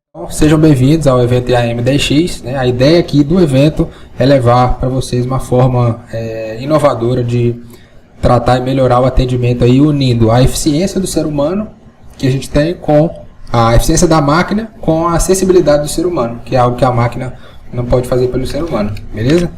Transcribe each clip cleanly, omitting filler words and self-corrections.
Então, sejam bem-vindos ao evento IAM 10X, né? A ideia aqui do evento é levar para vocês uma forma inovadora de tratar e melhorar o atendimento aí, unindo a eficiência do ser humano que a gente tem com a eficiência da máquina com a acessibilidade do ser humano, que é algo que a máquina não pode fazer pelo ser humano, beleza?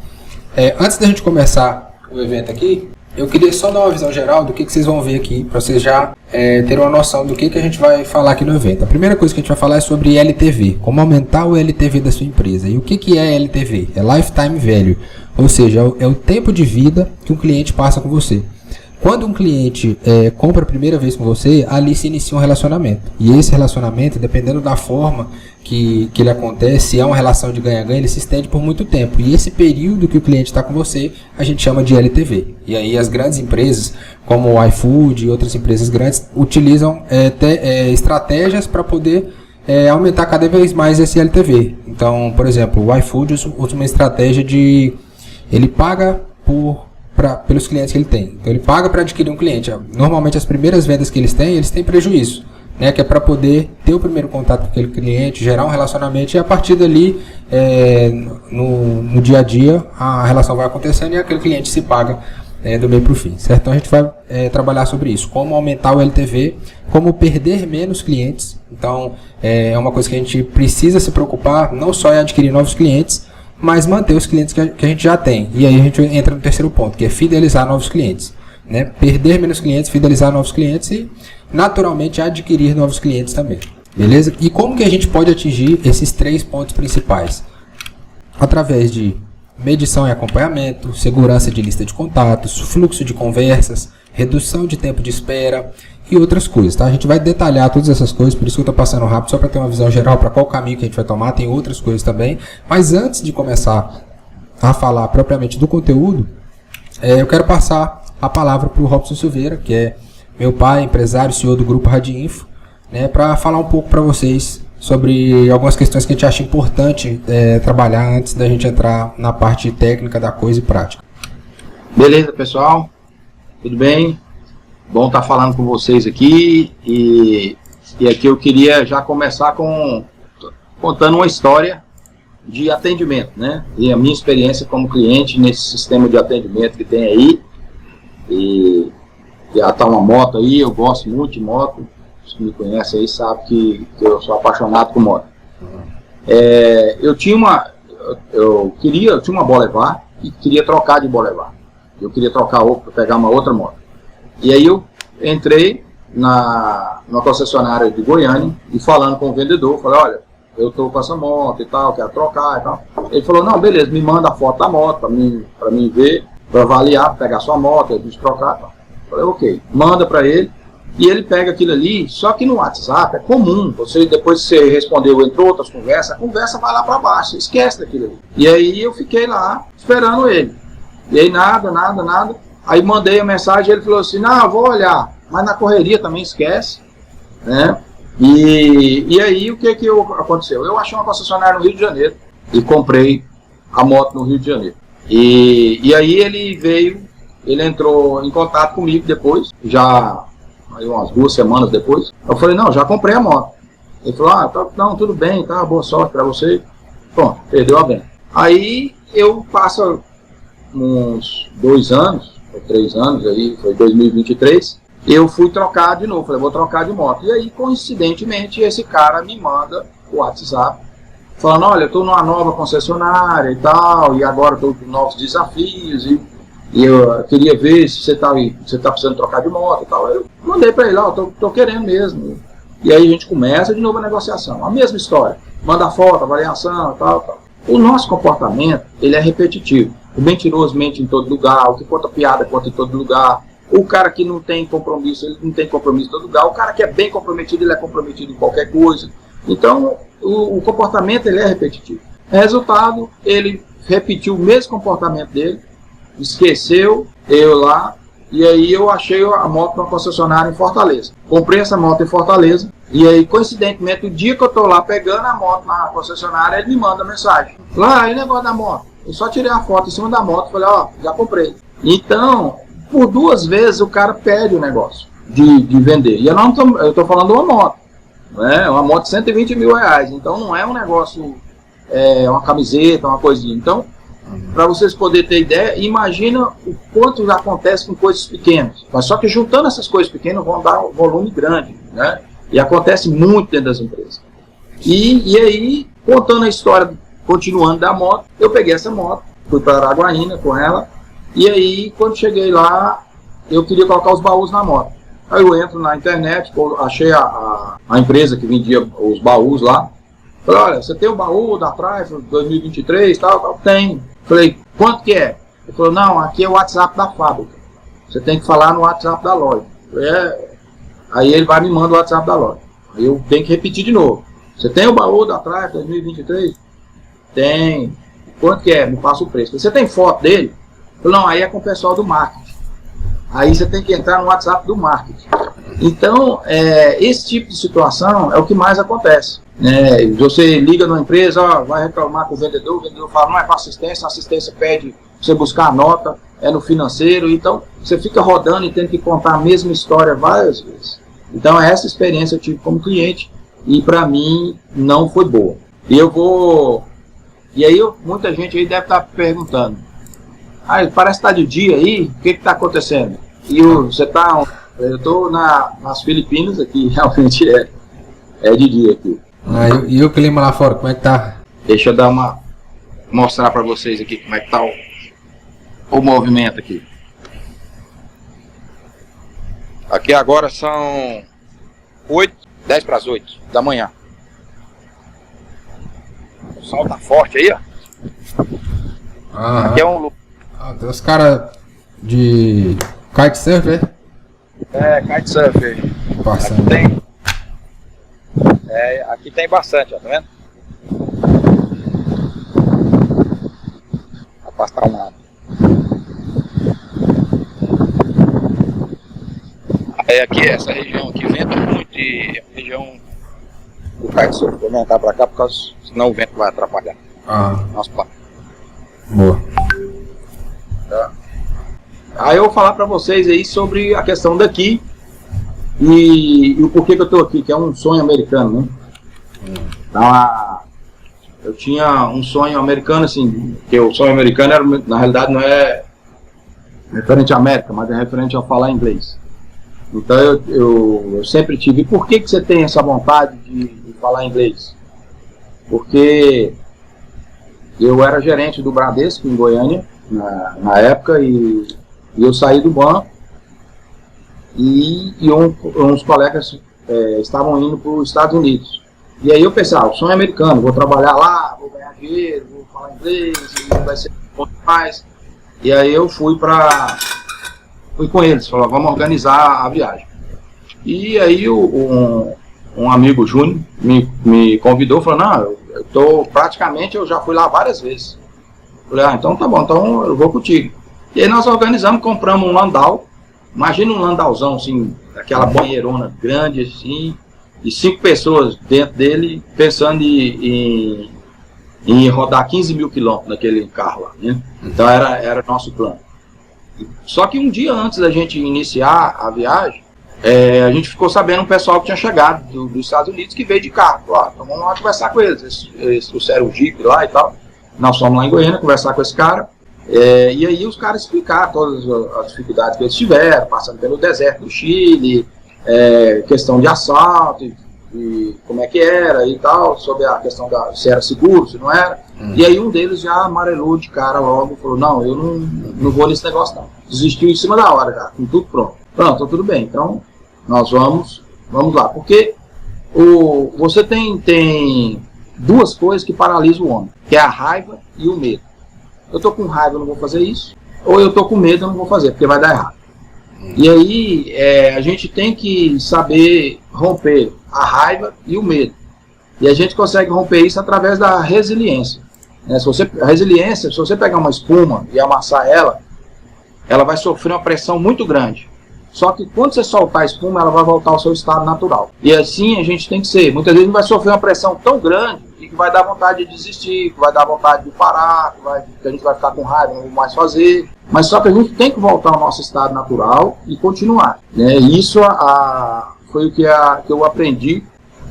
Antes da gente começar o evento aqui, eu queria só dar uma visão geral do que vocês vão ver aqui, para vocês já terem uma noção do que a gente vai falar aqui no evento. A primeira coisa que a gente vai falar é sobre LTV, como aumentar o LTV da sua empresa. E o que é LTV? É Lifetime Value, ou seja, é o tempo de vida que um cliente passa com você. Quando um cliente compra a primeira vez com você, ali se inicia um relacionamento. E esse relacionamento, dependendo da forma que ele acontece, se é uma relação de ganha-ganha, ele se estende por muito tempo. E esse período que o cliente está com você, a gente chama de LTV. E aí as grandes empresas, como o iFood e outras empresas grandes, utilizam estratégias para poder aumentar cada vez mais esse LTV. Então, por exemplo, o iFood usa uma estratégia de... ele paga pelos clientes que ele tem. Então ele paga para adquirir um cliente. Normalmente as primeiras vendas que eles têm prejuízo, né? Que é para poder ter o primeiro contato com aquele cliente, gerar um relacionamento e a partir dali, no dia a dia, a relação vai acontecendo e aquele cliente se paga do meio para o fim, certo? Então a gente vai trabalhar sobre isso, como aumentar o LTV, como perder menos clientes. Então é uma coisa que a gente precisa se preocupar, não só em adquirir novos clientes, mas manter os clientes que a gente já tem. E aí a gente entra no terceiro ponto, que é fidelizar novos clientes, né? Perder menos clientes, fidelizar novos clientes e, naturalmente, adquirir novos clientes também. Beleza? E como que a gente pode atingir esses 3 pontos principais? Através de medição e acompanhamento, segurança de lista de contatos, fluxo de conversas, redução de tempo de espera e outras coisas, tá? A gente vai detalhar todas essas coisas, por isso que eu estou passando rápido, só para ter uma visão geral para qual caminho que a gente vai tomar, tem outras coisas também. Mas antes de começar a falar propriamente do conteúdo, eu quero passar a palavra para o Robson Silveira, que é meu pai, empresário, CEO do Grupo Radiinfo, né, para falar um pouco para vocês sobre algumas questões que a gente acha importante trabalhar antes da gente entrar na parte técnica da coisa e prática. Beleza, pessoal? Tudo bem? Bom estar falando com vocês aqui e aqui eu queria já começar contando uma história de atendimento, né? E a minha experiência como cliente nesse sistema de atendimento que tem aí. E já está uma moto aí, eu gosto muito de moto. Os que me conhecem aí sabem que eu sou apaixonado por moto. Eu tinha uma Bolevar e queria trocar de Bolevar. Eu queria trocar para pegar uma outra moto. E aí eu entrei numa concessionária de Goiânia e falando com o vendedor, falei, olha, eu estou com essa moto e tal, quero trocar e tal. Ele falou, não, beleza, me manda a foto da moto para mim ver, para avaliar, pegar sua moto, a gente trocar e tal. Falei, ok, manda para ele e ele pega aquilo ali, só que no WhatsApp é comum, depois que você respondeu, entrou outras conversas, a conversa vai lá para baixo, você esquece daquilo ali. E aí eu fiquei lá esperando ele. E aí nada. Aí mandei a mensagem e ele falou assim, não, eu vou olhar, mas na correria também esquece, né? E aí o que aconteceu? Eu achei uma concessionária no Rio de Janeiro e comprei a moto no Rio de Janeiro. E aí ele entrou em contato comigo depois, já aí umas 2 semanas depois. Eu falei, não, já comprei a moto. Ele falou, não, tudo bem, tá, boa sorte para você. Pronto, perdeu a venda. Aí eu passo uns 2 anos, 3 anos, aí foi 2023, eu fui trocar de novo, falei, vou trocar de moto. E aí, coincidentemente, esse cara me manda o WhatsApp, falando, olha, eu estou numa nova concessionária e tal, e agora estou com novos desafios, e eu queria ver se você tá precisando trocar de moto e tal. Eu mandei para ele, tô querendo mesmo. E aí a gente começa de novo a negociação, a mesma história, manda foto, avaliação e tal. O nosso comportamento, ele é repetitivo. O mentiroso mente em todo lugar, o que conta piada conta em todo lugar. O cara que não tem compromisso, ele não tem compromisso em todo lugar. O cara que é bem comprometido, ele é comprometido em qualquer coisa. Então, o comportamento, ele é repetitivo. Resultado, ele repetiu o mesmo comportamento dele, esqueceu eu lá, e aí eu achei a moto numa concessionária em Fortaleza. Comprei essa moto em Fortaleza, e aí, coincidentemente, o dia que eu tô lá pegando a moto na concessionária, ele me manda mensagem. Lá, e o negócio da moto? Eu só tirei a foto em cima da moto e falei, já comprei. Então, por 2 vezes o cara perde o negócio de vender. E eu estou falando de uma moto. né? Uma moto de 120 mil reais. Então não é um negócio, uma camiseta, uma coisinha. Então, para vocês poderem ter ideia, imagina o quanto já acontece com coisas pequenas. Mas só que juntando essas coisas pequenas vão dar um volume grande, né? E acontece muito dentro das empresas. E aí, contando a história, continuando da moto, eu peguei essa moto, fui para Araguaína com ela, e aí, quando cheguei lá, eu queria colocar os baús na moto. Aí eu entro na internet, achei a empresa que vendia os baús lá. Falei, olha, você tem o baú da Trifle 2023, tal? Tem. Falei, quanto que é? Ele falou, não, aqui é o WhatsApp da fábrica. Você tem que falar no WhatsApp da loja. Falei, Aí ele vai me mandar o WhatsApp da loja. Aí eu tenho que repetir de novo. Você tem o baú da Trifle 2023? Tem. Quanto que é? Me passa o preço. Você tem foto dele? Falei, não, aí é com o pessoal do marketing. Aí você tem que entrar no WhatsApp do marketing. Então, esse tipo de situação é o que mais acontece. Você liga numa empresa, vai reclamar com o vendedor fala, não é para assistência, a assistência pede pra você buscar a nota, é no financeiro, então você fica rodando e tendo que contar a mesma história várias vezes. Então essa experiência eu tive como cliente e para mim não foi boa. E aí muita gente aí deve estar perguntando, parece que está de dia aí, o que está acontecendo? E você está, eu estou nas Filipinas aqui, realmente é de dia aqui. E o clima lá fora, como é que tá? Deixa eu mostrar para vocês aqui como é que tá o movimento aqui. Aqui agora são 10 para as 8 da manhã. O sol tá forte aí, ó. Aqui é um lugar. Tem os caras de kitesurf, Kitesurf. Passando. Aqui tem bastante, ó, tá vendo? Afastar um lado. Aqui essa região aqui venta muito e a região do kitesurf. Vou aumentar pra cá, senão o vento vai atrapalhar. Nosso plano. Boa. Tá. Aí eu vou falar pra vocês aí sobre a questão daqui e o porquê que eu tô aqui, que é um sonho americano, né? Então, eu tinha um sonho americano, assim, que o sonho americano era, na realidade não é referente à América, mas é referente a falar inglês. Então eu sempre tive. E por que você tem essa vontade de falar inglês? Porque eu era gerente do Bradesco em Goiânia na época e eu saí do banco e uns colegas estavam indo para os Estados Unidos. E aí eu pensei, o sonho é americano, vou trabalhar lá, vou ganhar dinheiro, vou falar inglês, e vai ser muito mais. E aí eu fui com eles, falou, vamos organizar a viagem. E aí um amigo Júnior me convidou, falou, não, eu já fui lá várias vezes. Falei, então tá bom, então eu vou contigo. E aí nós organizamos, compramos um landau, imagina um landauzão assim, aquela banheirona grande assim, e 5 pessoas dentro dele pensando em rodar 15 mil quilômetros naquele carro lá, né? Então era nosso plano. Só que um dia antes da gente iniciar a viagem, a gente ficou sabendo um pessoal que tinha chegado dos Estados Unidos que veio de carro. Falou, então vamos lá conversar com eles. Eles trouxeram o Jeep lá e tal. Nós fomos lá em Goiânia conversar com esse cara. E aí os caras explicaram todas as dificuldades que eles tiveram, passando pelo deserto do Chile, questão de assalto, e como é que era e tal, sobre a questão se era seguro, se não era. E aí um deles já amarelou de cara logo, falou, não, eu não vou nesse negócio não. Desistiu em cima da hora já, com tudo pronto. Pronto, tudo bem, então nós vamos lá. Porque você tem duas coisas que paralisam o homem, que é a raiva e o medo. Eu tô com raiva, eu não vou fazer isso, ou eu tô com medo, eu não vou fazer, porque vai dar errado. E aí a gente tem que saber romper a raiva e o medo. E a gente consegue romper isso através da resiliência. A resiliência, se você pegar uma espuma e amassar ela vai sofrer uma pressão muito grande. Só que quando você soltar a espuma, ela vai voltar ao seu estado natural. E assim a gente tem que ser. Muitas vezes vai sofrer uma pressão tão grande e que vai dar vontade de desistir, que vai dar vontade de parar, que a gente vai ficar com raiva, não vou mais fazer. Mas só que a gente tem que voltar ao nosso estado natural e continuar. Isso foi o que eu aprendi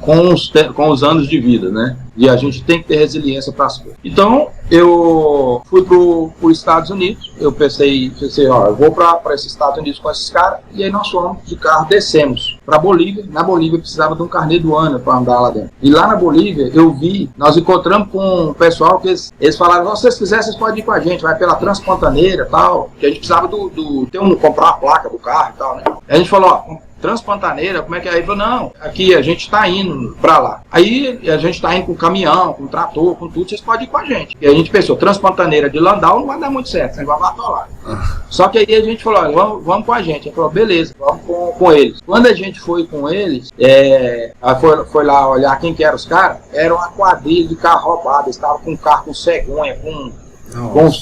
com os anos de vida, né? E a gente tem que ter resiliência para as coisas. Então, eu fui para os Estados Unidos, eu pensei, ó, eu vou para esses Estados Unidos com esses caras, e aí nós fomos de carro, descemos para Bolívia. Na Bolívia precisava de um carnê do ano para andar lá dentro. E lá na Bolívia, nós encontramos com o pessoal que eles falaram, se vocês quiserem, vocês podem ir com a gente, vai pela Transpantaneira e tal, que a gente precisava comprar uma placa do carro e tal, né? Aí a gente falou, ó, Transpantaneira, como é que é? Aí falou, não, aqui a gente tá indo pra lá. Aí a gente tá indo com caminhão, com trator, com tudo, vocês podem ir com a gente. E a gente pensou, Transpantaneira de Landau não vai dar muito certo, você vai atolar. Só que aí a gente falou, olha, vamos com a gente. Ele falou, beleza, vamos com eles. Quando a gente foi com eles, foi lá olhar quem que eram os caras, era uma quadrilha de carro roubado, eles estavam com um carro com cegonha, com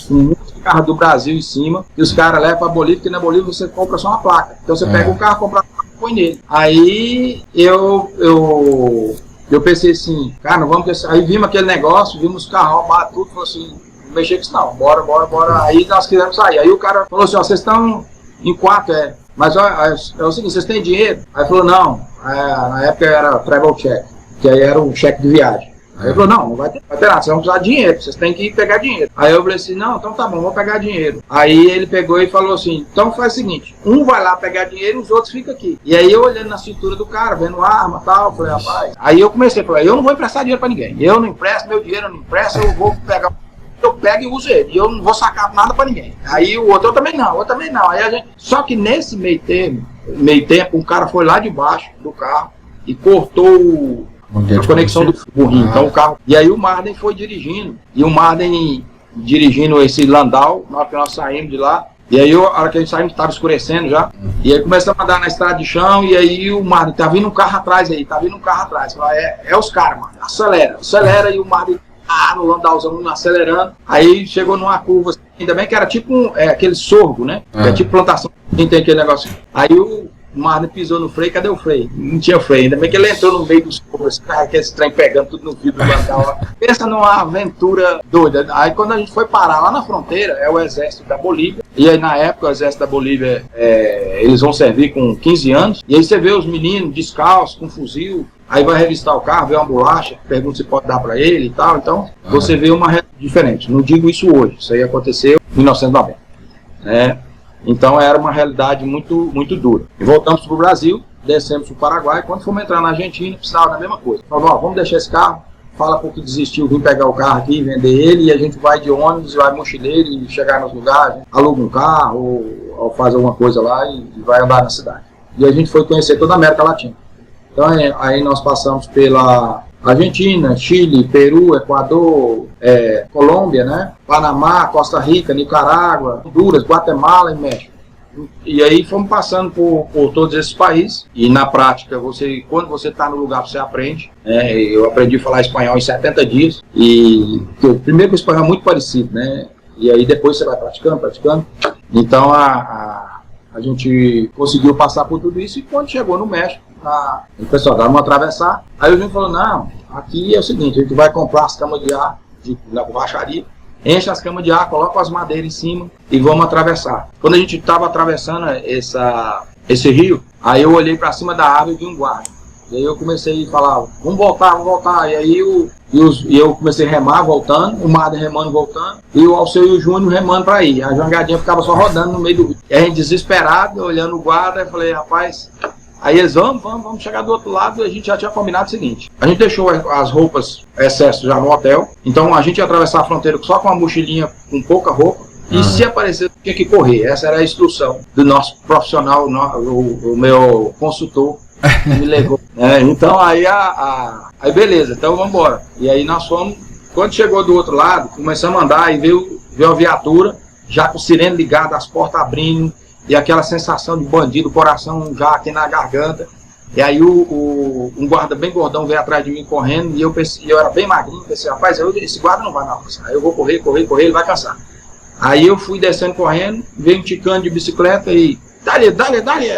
muitos carros do Brasil em cima, e os caras levam pra Bolívia, porque na Bolívia você compra só uma placa. Então você pega o carro, compra a placa e põe nele. Aí eu pensei assim, cara, não vamos. Aí vimos aquele negócio, vimos os carros roubados, tudo, falou assim, não mexer com isso não, bora. Aí nós quisemos sair. Aí o cara falou assim, ó, vocês estão em 4, mas ó, é o seguinte, vocês têm dinheiro? Aí falou, não, na época era travel check, que aí era um cheque de viagem. Aí ele falou, não vai ter nada, vocês vão precisar de dinheiro, vocês têm que pegar dinheiro. Aí eu falei assim, não, então tá bom, vou pegar dinheiro. Aí ele pegou e falou assim, então faz o seguinte, um vai lá pegar dinheiro e os outros ficam aqui. E aí eu olhando na cintura do cara, vendo arma e tal, falei, rapaz. Aí eu comecei a falar, eu não vou emprestar dinheiro pra ninguém. Eu não empresto, meu dinheiro eu não empresto, eu vou pegar, eu pego e uso ele. E eu não vou sacar nada pra ninguém. Aí o outro, eu também não. Aí a gente, só que nesse meio tempo, o cara foi lá de baixo do carro e cortou a conexão do burrinho. Então o carro. E aí o Marden foi dirigindo. E o Marden dirigindo esse Landau, na hora que nós saímos de lá. E aí, a hora que a gente saiu, estava escurecendo já. E aí começamos a andar na estrada de chão. E aí o Marden, tá vindo um carro atrás aí, Fala, é os caras, mano. Acelera. E o Marden no Landauzão acelerando. Aí chegou numa curva, ainda bem que era tipo aquele sorgo, né? É tipo plantação, tem aquele negócio. Aí o Marden pisou no freio, cadê o freio? Não tinha freio, ainda bem que ele entrou no meio dos curvas, aquele trem pegando tudo no vidro do Landau. Pensa numa aventura doida. Aí quando a gente foi parar lá na fronteira, é o exército da Bolívia. E aí na época o exército da Bolívia, eles vão servir com 15 anos. E aí você vê os meninos descalços, com fuzil. Aí vai revistar o carro, vê uma bolacha, pergunta se pode dar para ele e tal. Então, você vê uma realidade diferente. Não digo isso hoje, isso aí aconteceu em 1990. Né? Então, era uma realidade muito, muito dura. E voltamos para o Brasil, descemos para o Paraguai. Quando fomos entrar na Argentina, precisava da mesma coisa. Falamos, vamos deixar esse carro, fala para o que desistiu, vim pegar o carro aqui, vender ele, e a gente vai de ônibus, vai mochileiro e chegar nos lugares, aluga um carro, ou faz alguma coisa lá e vai andar na cidade. E a gente foi conhecer toda a América Latina. Então aí nós passamos pela Argentina, Chile, Peru, Equador, Colômbia, né? Panamá, Costa Rica, Nicarágua, Honduras, Guatemala e México. E aí fomos passando por todos esses países. E na prática, quando você está no lugar, você aprende. Eu aprendi a falar espanhol em 70 dias. E primeiro que o espanhol é muito parecido, né? E aí depois você vai praticando. Então a gente conseguiu passar por tudo isso. E quando chegou no México, o pessoal dava uma atravessar. Aí o gente falou, não, aqui é o seguinte, a gente vai comprar as camas de ar na borracharia, enche as camas de ar, coloca as madeiras em cima e vamos atravessar. Quando a gente estava atravessando esse rio, aí eu olhei para cima da árvore e vi um guarda. E aí eu comecei a falar, vamos voltar. E aí eu comecei a remar, voltando, o Marden remando, voltando, e o Alceu e o Júnior remando para ir. A jangadinha ficava só rodando no meio do rio. E a gente desesperado, olhando o guarda, eu falei, rapaz... Aí eles, vamos chegar do outro lado, e a gente já tinha combinado o seguinte, a gente deixou as roupas, excesso já no hotel, então a gente ia atravessar a fronteira só com uma mochilinha com pouca roupa, e se aparecer, tinha que correr. Essa era a instrução do nosso profissional, o meu consultor, que me levou. Então aí beleza, então vamos embora. E aí nós fomos, quando chegou do outro lado, começamos a andar e veio a viatura, já com o sirene ligado, as portas abrindo, e aquela sensação de bandido, coração já aqui na garganta. E aí um guarda bem gordão veio atrás de mim correndo, e eu era bem magrinho, pensei, rapaz, esse guarda não vai me alcançar, eu vou correr, ele vai cansar. Aí eu fui descendo correndo, veio um ticano de bicicleta e dá-lhe.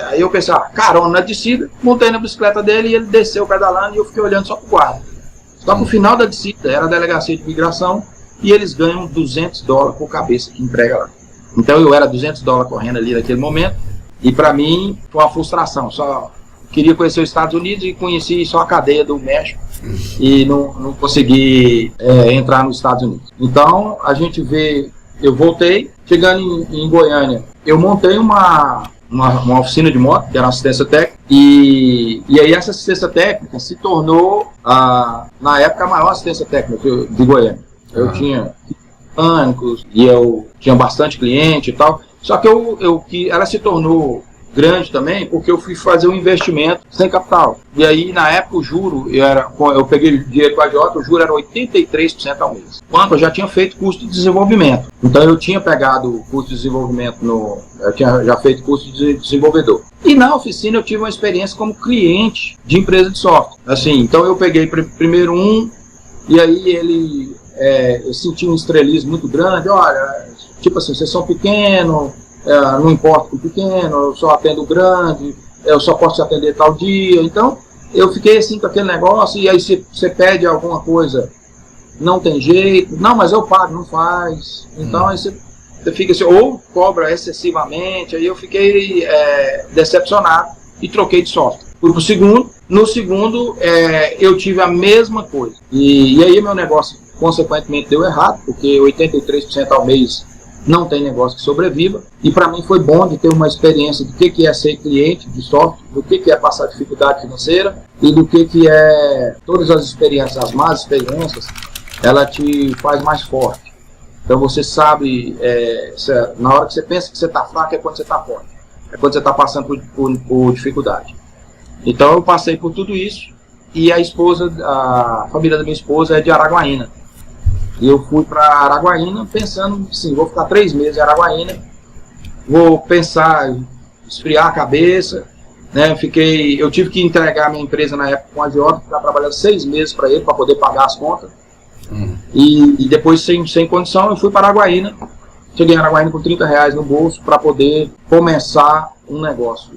Aí eu pensei, carona na descida, montei na bicicleta dele e ele desceu pedalando e eu fiquei olhando só pro guarda. Só que no final da descida era a delegacia de imigração e eles ganham $200 por cabeça que entrega lá. Então eu era $200 correndo ali naquele momento, e para mim foi uma frustração, só queria conhecer os Estados Unidos e conheci só a cadeia do México e não consegui entrar nos Estados Unidos. Então, a gente vê, eu voltei, chegando em Goiânia, eu montei uma oficina de moto, que era uma assistência técnica, e aí essa assistência técnica se tornou, na época, a maior assistência técnica de Goiânia. Eu tinha mecânicos, e eu tinha bastante cliente e tal, só que ela se tornou grande também, porque eu fui fazer um investimento sem capital. E aí, na época, o juro, eu peguei dinheiro com a Jota, o juro era 83% ao mês. Quanto eu já tinha feito curso de desenvolvimento. Então, eu tinha pegado o curso de desenvolvimento, eu tinha já feito curso de desenvolvedor. E na oficina, eu tive uma experiência como cliente de empresa de software. Assim, então, eu peguei primeiro e aí eu senti um estrelismo muito grande. Olha, tipo assim, vocês são pequenos, não importa com o pequeno, eu só atendo o grande, eu só posso te atender tal dia. Então, eu fiquei assim com aquele negócio, e aí você pede alguma coisa, não tem jeito, não, mas eu pago, não faz. Então, aí você fica assim, ou cobra excessivamente, aí eu fiquei decepcionado e troquei de software. No segundo, eu tive a mesma coisa. E aí meu negócio, consequentemente, deu errado, porque 83% ao mês não tem negócio que sobreviva, e para mim foi bom de ter uma experiência do que é ser cliente de software, do que é passar dificuldade financeira, e do que é todas as experiências, as más experiências, ela te faz mais forte. Então você sabe, na hora que você pensa que você está fraco, é quando você está forte, é quando você está passando por dificuldade. Então eu passei por tudo isso, e a família da minha esposa é de Araguaína. E eu fui para Araguaína pensando, sim, vou ficar 3 meses em Araguaína, vou pensar, esfriar a cabeça, né? Eu tive que entregar minha empresa na época com a agiota, ficar trabalhando 6 meses para ele, para poder pagar as contas. E depois, sem condição, eu fui para Araguaína. Cheguei em Araguaína com R$30 no bolso para poder começar um negócio.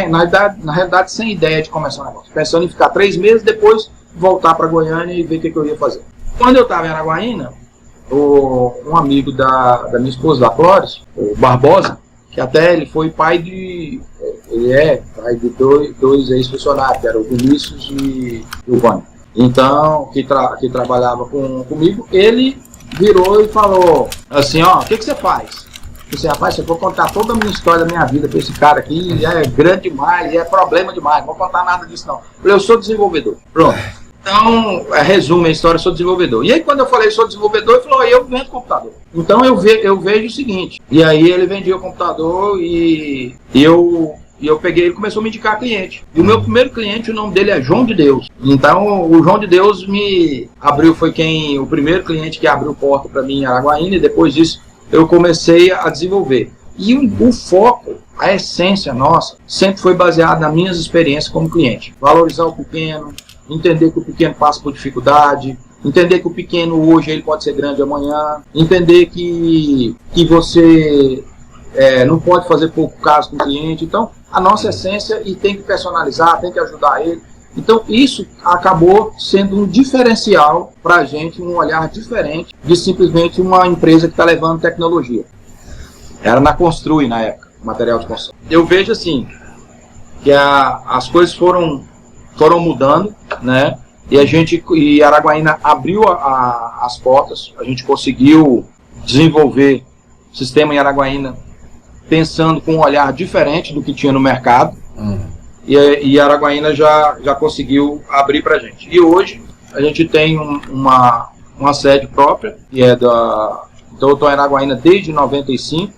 Na realidade, sem ideia de começar um negócio. Pensando em ficar 3 meses, depois voltar para Goiânia e ver o que eu ia fazer. Quando eu estava em Araguaína, um amigo da minha esposa, da Clóris, o Barbosa, que até ele foi pai de dois ex-funcionários, que eram o Vinícius e o Vânia. Então, que trabalhava comigo, ele virou e falou assim, o que você faz? Eu disse, rapaz, se eu for contar toda a minha história da minha vida para esse cara aqui, é grande demais, é problema demais, não vou contar nada disso não. Eu falei, eu sou desenvolvedor. Pronto. Então, resume a história, eu sou desenvolvedor. E aí, quando eu falei sou desenvolvedor, ele falou, eu vendo computador. Então, eu vejo o seguinte, e aí ele vendia o computador e eu peguei, ele começou a me indicar cliente. E o meu primeiro cliente, o nome dele é João de Deus. Então, o João de Deus me abriu, o primeiro cliente que abriu porta para mim em Araguaína, e depois disso eu comecei a desenvolver. E o foco, a essência nossa, sempre foi baseada nas minhas experiências como cliente. Valorizar o pequeno, entender que o pequeno passa por dificuldade, entender que o pequeno hoje ele pode ser grande amanhã, entender que você não pode fazer pouco caso com o cliente. Então, a nossa essência, e tem que personalizar, tem que ajudar ele. Então, isso acabou sendo um diferencial para a gente, um olhar diferente de simplesmente uma empresa que está levando tecnologia. Era na Construi, na época, material de construção. Eu vejo assim, que as coisas foram mudando, né? E Araguaína abriu as portas, a gente conseguiu desenvolver o sistema em Araguaína pensando com um olhar diferente do que tinha no mercado, e Araguaína já conseguiu abrir para a gente. E hoje a gente tem uma sede própria, que então eu estou em Araguaína desde 95,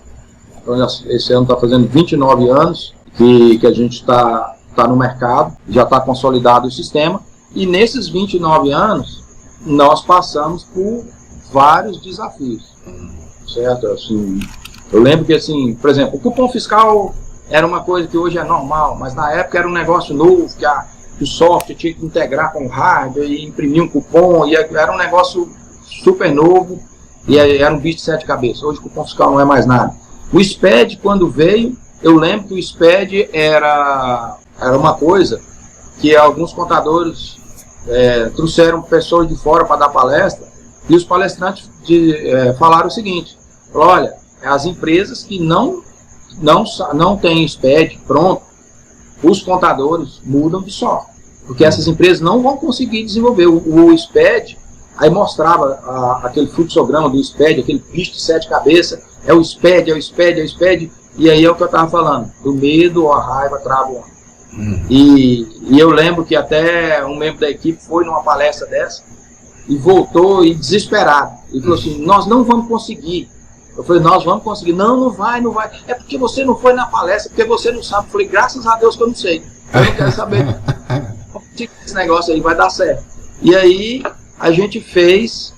então esse ano está fazendo 29 anos que a gente está no mercado, já está consolidado o sistema, e nesses 29 anos nós passamos por vários desafios, certo? Assim, eu lembro que, assim, por exemplo, o cupom fiscal era uma coisa que hoje é normal, mas na época era um negócio novo, que o software tinha que integrar com o hardware e imprimir um cupom, e era um negócio super novo, e era um bicho de 7 cabeças. Hoje o cupom fiscal não é mais nada. O SPED, quando veio, eu lembro que o SPED era uma coisa que alguns contadores trouxeram pessoas de fora para dar palestra, e os palestrantes falaram o seguinte, olha, as empresas que não têm SPED pronto, os contadores mudam de software, porque essas empresas não vão conseguir desenvolver. O SPED, aí mostrava aquele fluxograma do SPED, aquele bicho de 7 cabeças, é o SPED, e aí é o que eu estava falando, do medo ou a raiva trava o homem. E eu lembro que até um membro da equipe foi numa palestra dessa e voltou e desesperado. Ele falou assim, nós não vamos conseguir. Eu falei, nós vamos conseguir. Não vai. É porque você não foi na palestra, porque você não sabe. Eu falei, graças a Deus que eu não sei. Eu não quero saber. Esse negócio aí vai dar certo. E aí a gente fez,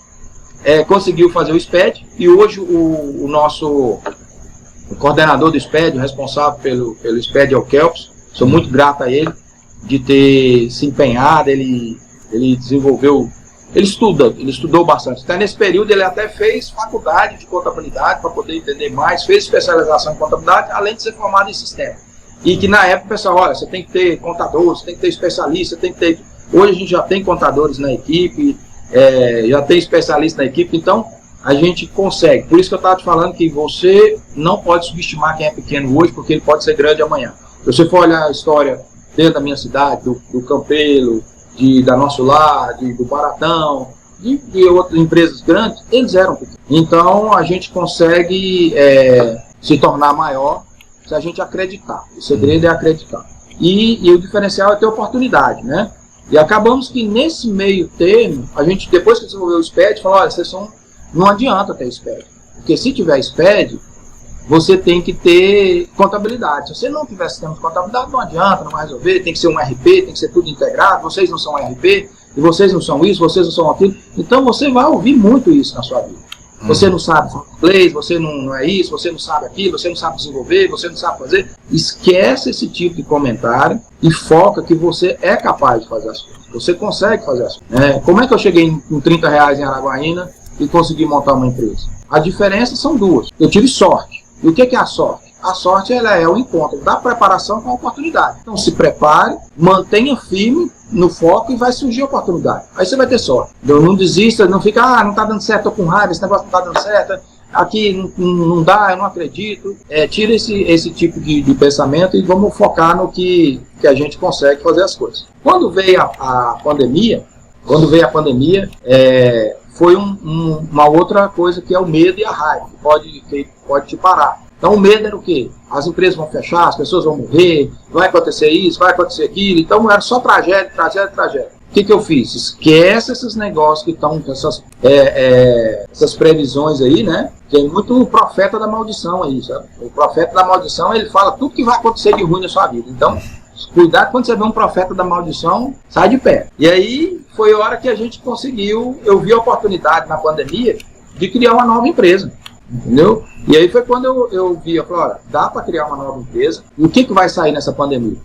conseguiu fazer o SPED, e hoje o nosso coordenador do SPED, o responsável pelo SPED é o Kelps. Sou muito grato a ele de ter se empenhado. Ele desenvolveu, ele estudou bastante. Até nesse período ele até fez faculdade de contabilidade para poder entender mais, fez especialização em contabilidade, além de ser formado em sistema. E que na época o pessoal, olha, você tem que ter contador, você tem que ter especialista, tem que ter... Hoje a gente já tem contadores na equipe, já tem especialista na equipe, então a gente consegue. Por isso que eu estava te falando que você não pode subestimar quem é pequeno hoje, porque ele pode ser grande amanhã. Se você for olhar a história dentro da minha cidade, do Campelo, da Nosso Lar, do Baratão, de outras empresas grandes, eles eram pequenos. Então a gente consegue se tornar maior se a gente acreditar. O segredo é acreditar. E o diferencial é ter oportunidade, né? E acabamos que nesse meio termo, a gente, depois que desenvolveu o SPED, falou, olha, não adianta ter SPED. Porque se tiver SPED, você tem que ter contabilidade. Se você não tiver sistema de contabilidade, não adianta, não vai resolver, tem que ser um RP, tem que ser tudo integrado, vocês não são RP, e vocês não são isso, vocês não são aquilo. Então você vai ouvir muito isso na sua vida. Você não sabe inglês, você não é isso, você não sabe aquilo, você não sabe desenvolver, você não sabe fazer. Esquece esse tipo de comentário e foca que você é capaz de fazer as coisas. Você consegue fazer as coisas. Como é que eu cheguei com R$30 em Araguaína e consegui montar uma empresa? A diferença são duas. Eu tive sorte. E o que é a sorte? A sorte ela é o encontro da preparação com a oportunidade. Então se prepare, mantenha firme no foco e vai surgir a oportunidade. Aí você vai ter sorte. Então, não desista, não fica, não está dando certo, estou com raiva, esse negócio não está dando certo, aqui não dá, eu não acredito. Tira esse tipo de pensamento e vamos focar no que a gente consegue fazer as coisas. Quando veio a pandemia, foi uma outra coisa que é o medo e a raiva, que pode te parar. Então o medo era o quê? As empresas vão fechar, as pessoas vão morrer, vai acontecer isso, vai acontecer aquilo. Então era só tragédia. O que eu fiz? Esquece esses negócios que estão, essas previsões aí, né? Tem muito profeta da maldição aí, sabe? O profeta da maldição, ele fala tudo que vai acontecer de ruim na sua vida. Então, cuidado quando você vê um profeta da maldição, sai de pé. E aí foi a hora que a gente conseguiu, eu vi a oportunidade na pandemia de criar uma nova empresa. Entendeu? E aí foi quando eu vi, eu falei, olha, dá para criar uma nova empresa. E o que vai sair nessa pandemia?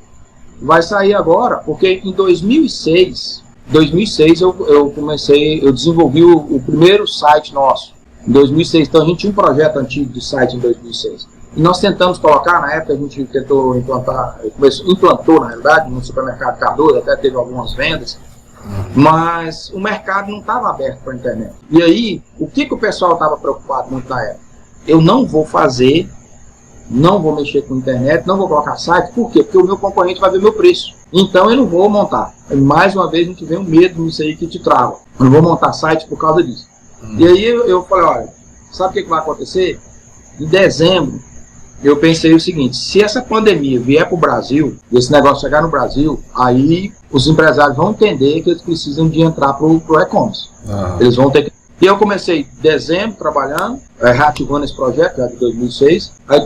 Vai sair agora, porque em 2006 eu desenvolvi o primeiro site nosso. Em 2006, então a gente tinha um projeto antigo de site em 2006. E nós tentamos colocar, na época a gente tentou implantou na realidade, no supermercado Cardoso, até teve algumas vendas. Mas o mercado não estava aberto para a internet. E aí, o que o pessoal estava preocupado muito na época? Eu não vou mexer com a internet, não vou colocar site. Por quê? Porque o meu concorrente vai ver meu preço. Então eu não vou montar. Mais uma vez a gente vê um medo nisso aí que te trava. Eu não vou montar site por causa disso. E aí eu falei, olha, sabe o que vai acontecer? Em dezembro, eu pensei o seguinte, se essa pandemia vier para o Brasil, esse negócio chegar no Brasil, aí os empresários vão entender que eles precisam de entrar para o e-commerce. Eles vão ter que... E eu comecei em dezembro trabalhando, reativando esse projeto, já de 2006. Aí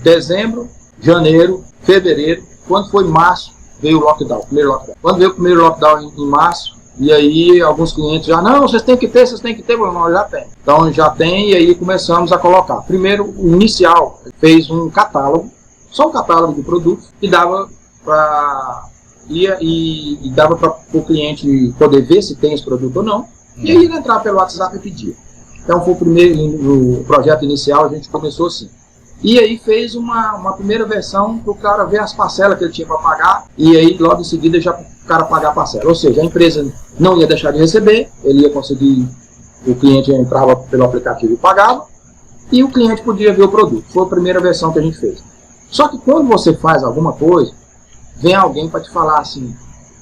dezembro, janeiro, fevereiro, quando foi março, veio o lockdown, o primeiro lockdown. Quando veio o primeiro lockdown em março, e aí alguns clientes já, não, vocês têm que ter, não, já tem. Então já tem, e aí começamos a colocar. Primeiro, o inicial, fez um catálogo, só um catálogo de produtos, que dava para o cliente poder ver se tem esse produto ou não, e aí ele entrar pelo WhatsApp e pedir. Então foi o projeto inicial, a gente começou assim. E aí fez uma primeira versão para o cara ver as parcelas que ele tinha para pagar, e aí logo em seguida já o cara pagar a parcela. Ou seja, a empresa não ia deixar de receber, ele ia conseguir, o cliente entrava pelo aplicativo e pagava, e o cliente podia ver o produto. Foi a primeira versão que a gente fez. Só que quando você faz alguma coisa, vem alguém para te falar assim,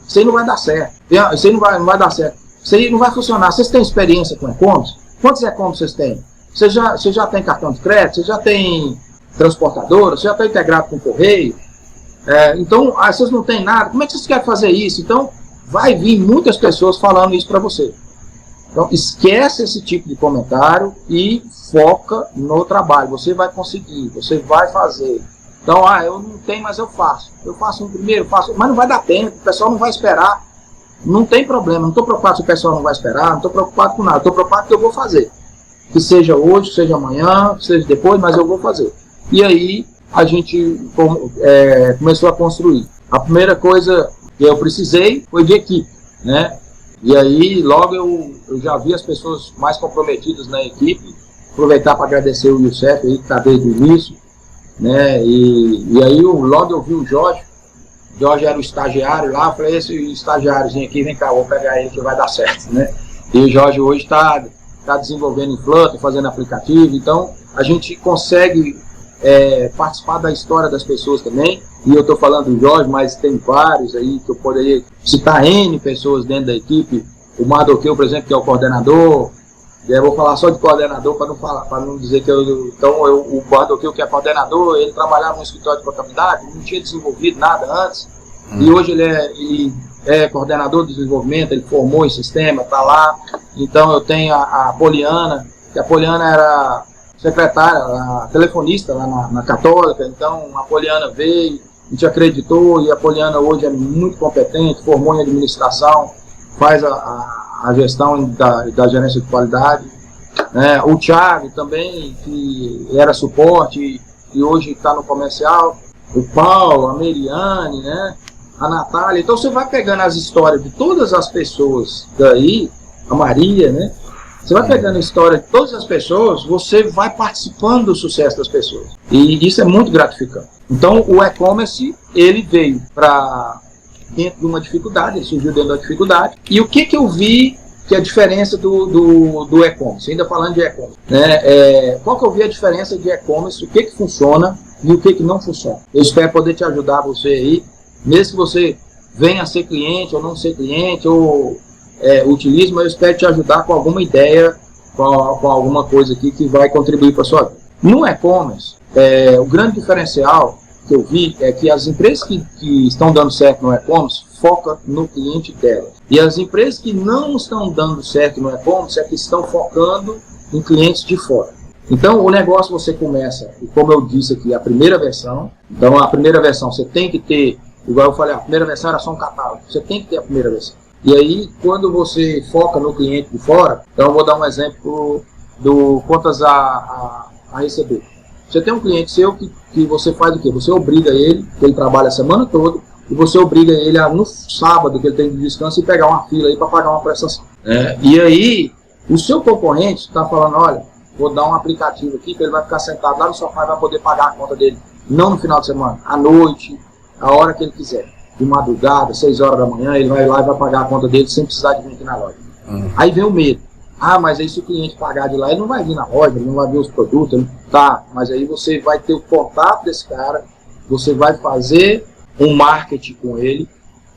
isso aí não vai dar certo, isso aí não vai dar certo, isso aí não vai funcionar. Vocês têm experiência com e-commerce? Quantos e-commerce vocês têm? Você já tem cartão de crédito? Você já tem transportadora? Você já está integrado com o correio? Então, vocês não têm nada, como é que vocês querem fazer isso? Então, vai vir muitas pessoas falando isso para você. Então, esquece esse tipo de comentário e foca no trabalho. Você vai conseguir, você vai fazer. Então, eu não tenho, mas eu faço. Eu faço um primeiro, mas não vai dar tempo, o pessoal não vai esperar. Não tem problema, não estou preocupado se o pessoal não vai esperar, não estou preocupado com nada, estou preocupado que eu vou fazer. Que seja hoje, que seja amanhã, que seja depois, mas eu vou fazer. E aí, a gente começou a construir. A primeira coisa que eu precisei foi de equipe, né? E aí, logo eu já vi as pessoas mais comprometidas na equipe. Aproveitar para agradecer o Youssef aí, que está desde o início, né? E aí, logo eu vi o Jorge. O Jorge era o estagiário lá. Eu falei, esse estagiáriozinho aqui, vem cá, vou pegar ele que vai dar certo, né? E o Jorge hoje está desenvolvendo em Flutter, fazendo aplicativo. Então, a gente consegue participar da história das pessoas também. E eu estou falando do Jorge, mas tem vários aí que eu poderia citar N pessoas dentro da equipe. O Mardoqueu, por exemplo, que é o coordenador. Eu vou falar só de coordenador para não dizer que o Mardoqueu, que é coordenador, ele trabalhava no escritório de contabilidade, não tinha desenvolvido nada antes. E hoje ele é coordenador de desenvolvimento, ele formou em sistema, está lá. Então eu tenho a Poliana, que a Poliana era secretária, a telefonista lá na Católica. Então a Poliana veio, a gente acreditou, e a Poliana hoje é muito competente, formou em administração, faz a gestão da gerência de qualidade. O Thiago também, que era suporte e hoje está no comercial. O Paulo, a Meriane, né? A Natália. Então você vai pegando as histórias de todas as pessoas daí, a Maria, né? Você vai pegando a história de todas as pessoas, você vai participando do sucesso das pessoas. E isso é muito gratificante. Então o e-commerce, ele veio para dentro de uma dificuldade, ele surgiu dentro da dificuldade. E o que eu vi que é a diferença do e-commerce, ainda falando de e-commerce, né? Qual que eu vi a diferença de e-commerce, o que funciona e o que não funciona. Eu espero poder te ajudar você aí, mesmo que você venha a ser cliente ou não ser cliente, ou utilize, mas eu espero te ajudar com alguma ideia, com alguma coisa aqui que vai contribuir para a sua vida. No e-commerce, o grande diferencial que eu vi é que as empresas que estão dando certo no e-commerce focam no cliente dela. E as empresas que não estão dando certo no e-commerce é que estão focando em clientes de fora. Então o negócio você começa, e como eu disse aqui, a primeira versão. Então a primeira versão você tem que ter, igual eu falei, a primeira versão era só um catálogo, você tem que ter a primeira versão. E aí quando você foca no cliente de fora, então eu vou dar um exemplo do contas a receber. Você tem um cliente seu que você faz o quê? Você obriga ele, que ele trabalha a semana toda, e você obriga ele a, no sábado que ele tem de descanso, e pegar uma fila aí para pagar uma prestação. E aí, o seu concorrente está falando, olha, vou dar um aplicativo aqui, que ele vai ficar sentado lá no sofá e vai poder pagar a conta dele, não no final de semana, à noite, a hora que ele quiser. De madrugada, 6 horas da manhã, ele vai lá e vai pagar a conta dele sem precisar de vir aqui na loja. Aí vem o medo. Mas aí se o cliente pagar de lá, ele não vai vir na loja, ele não vai ver os produtos, mas aí você vai ter o contato desse cara, você vai fazer um marketing com ele,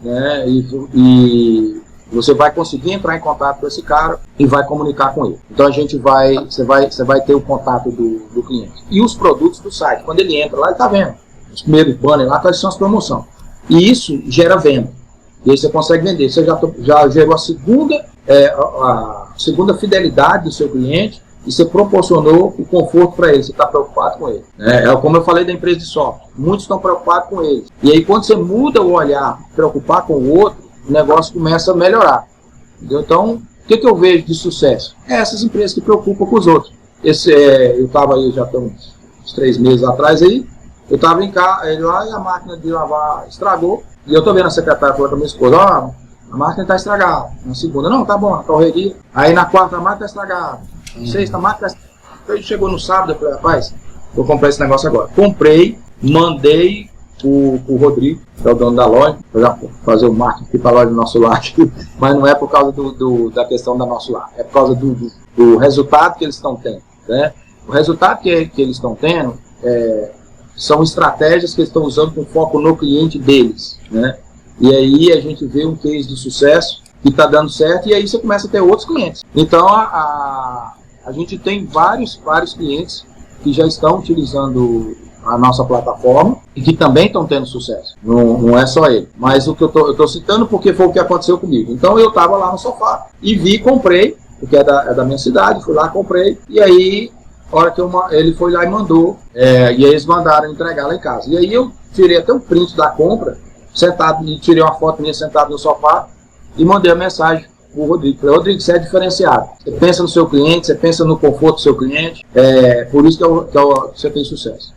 né, e você vai conseguir entrar em contato com esse cara e vai comunicar com ele. Então você vai ter o contato do cliente. E os produtos do site, quando ele entra lá, ele está vendo. Os primeiros banners lá, quais são as promoções. E isso gera venda. E aí você consegue vender. Você já gerou a segunda fidelidade do seu cliente, e você proporcionou o conforto para ele, você está preocupado com ele. Como eu falei da empresa de software, muitos estão preocupados com ele. E aí quando você muda o olhar, preocupar com o outro, o negócio começa a melhorar. Entendeu? Então, o que eu vejo de sucesso? Essas empresas que preocupam com os outros. Eu estava aí já tem uns 3 meses atrás aí, eu estava em casa, lá e a máquina de lavar estragou, e eu estou vendo a secretária falando para minha esposa, a máquina está estragada. Na segunda, não, tá bom, na correria. Aí na quarta, a máquina está estragada. Na sexta, a máquina está estragada. Aí chegou no sábado, eu falei, rapaz, vou comprar esse negócio agora. Comprei, mandei o Rodrigo, que é o dono da loja, para fazer o marketing aqui para a loja do Nosso Lar. Mas não é por causa da questão da Nosso Lar, é por causa do resultado que eles estão tendo. Né? O resultado que eles estão tendo são estratégias que eles estão usando com foco no cliente deles, né? E aí a gente vê um case de sucesso que está dando certo, e aí você começa a ter outros clientes. Então a gente tem vários clientes que já estão utilizando a nossa plataforma e que também estão tendo sucesso. Não é só ele. Mas o que eu estou citando porque foi o que aconteceu comigo. Então eu estava lá no sofá e vi, comprei, porque é da minha cidade, fui lá, comprei, e aí a hora que ele foi lá e mandou, e aí eles mandaram entregar lá em casa. E aí eu tirei até um print da compra, sentado, e tirei uma foto minha sentado no sofá e mandei a mensagem pro Rodrigo. Falei, Rodrigo, você é diferenciado. Você pensa no seu cliente, você pensa no conforto do seu cliente, por isso que você tem sucesso.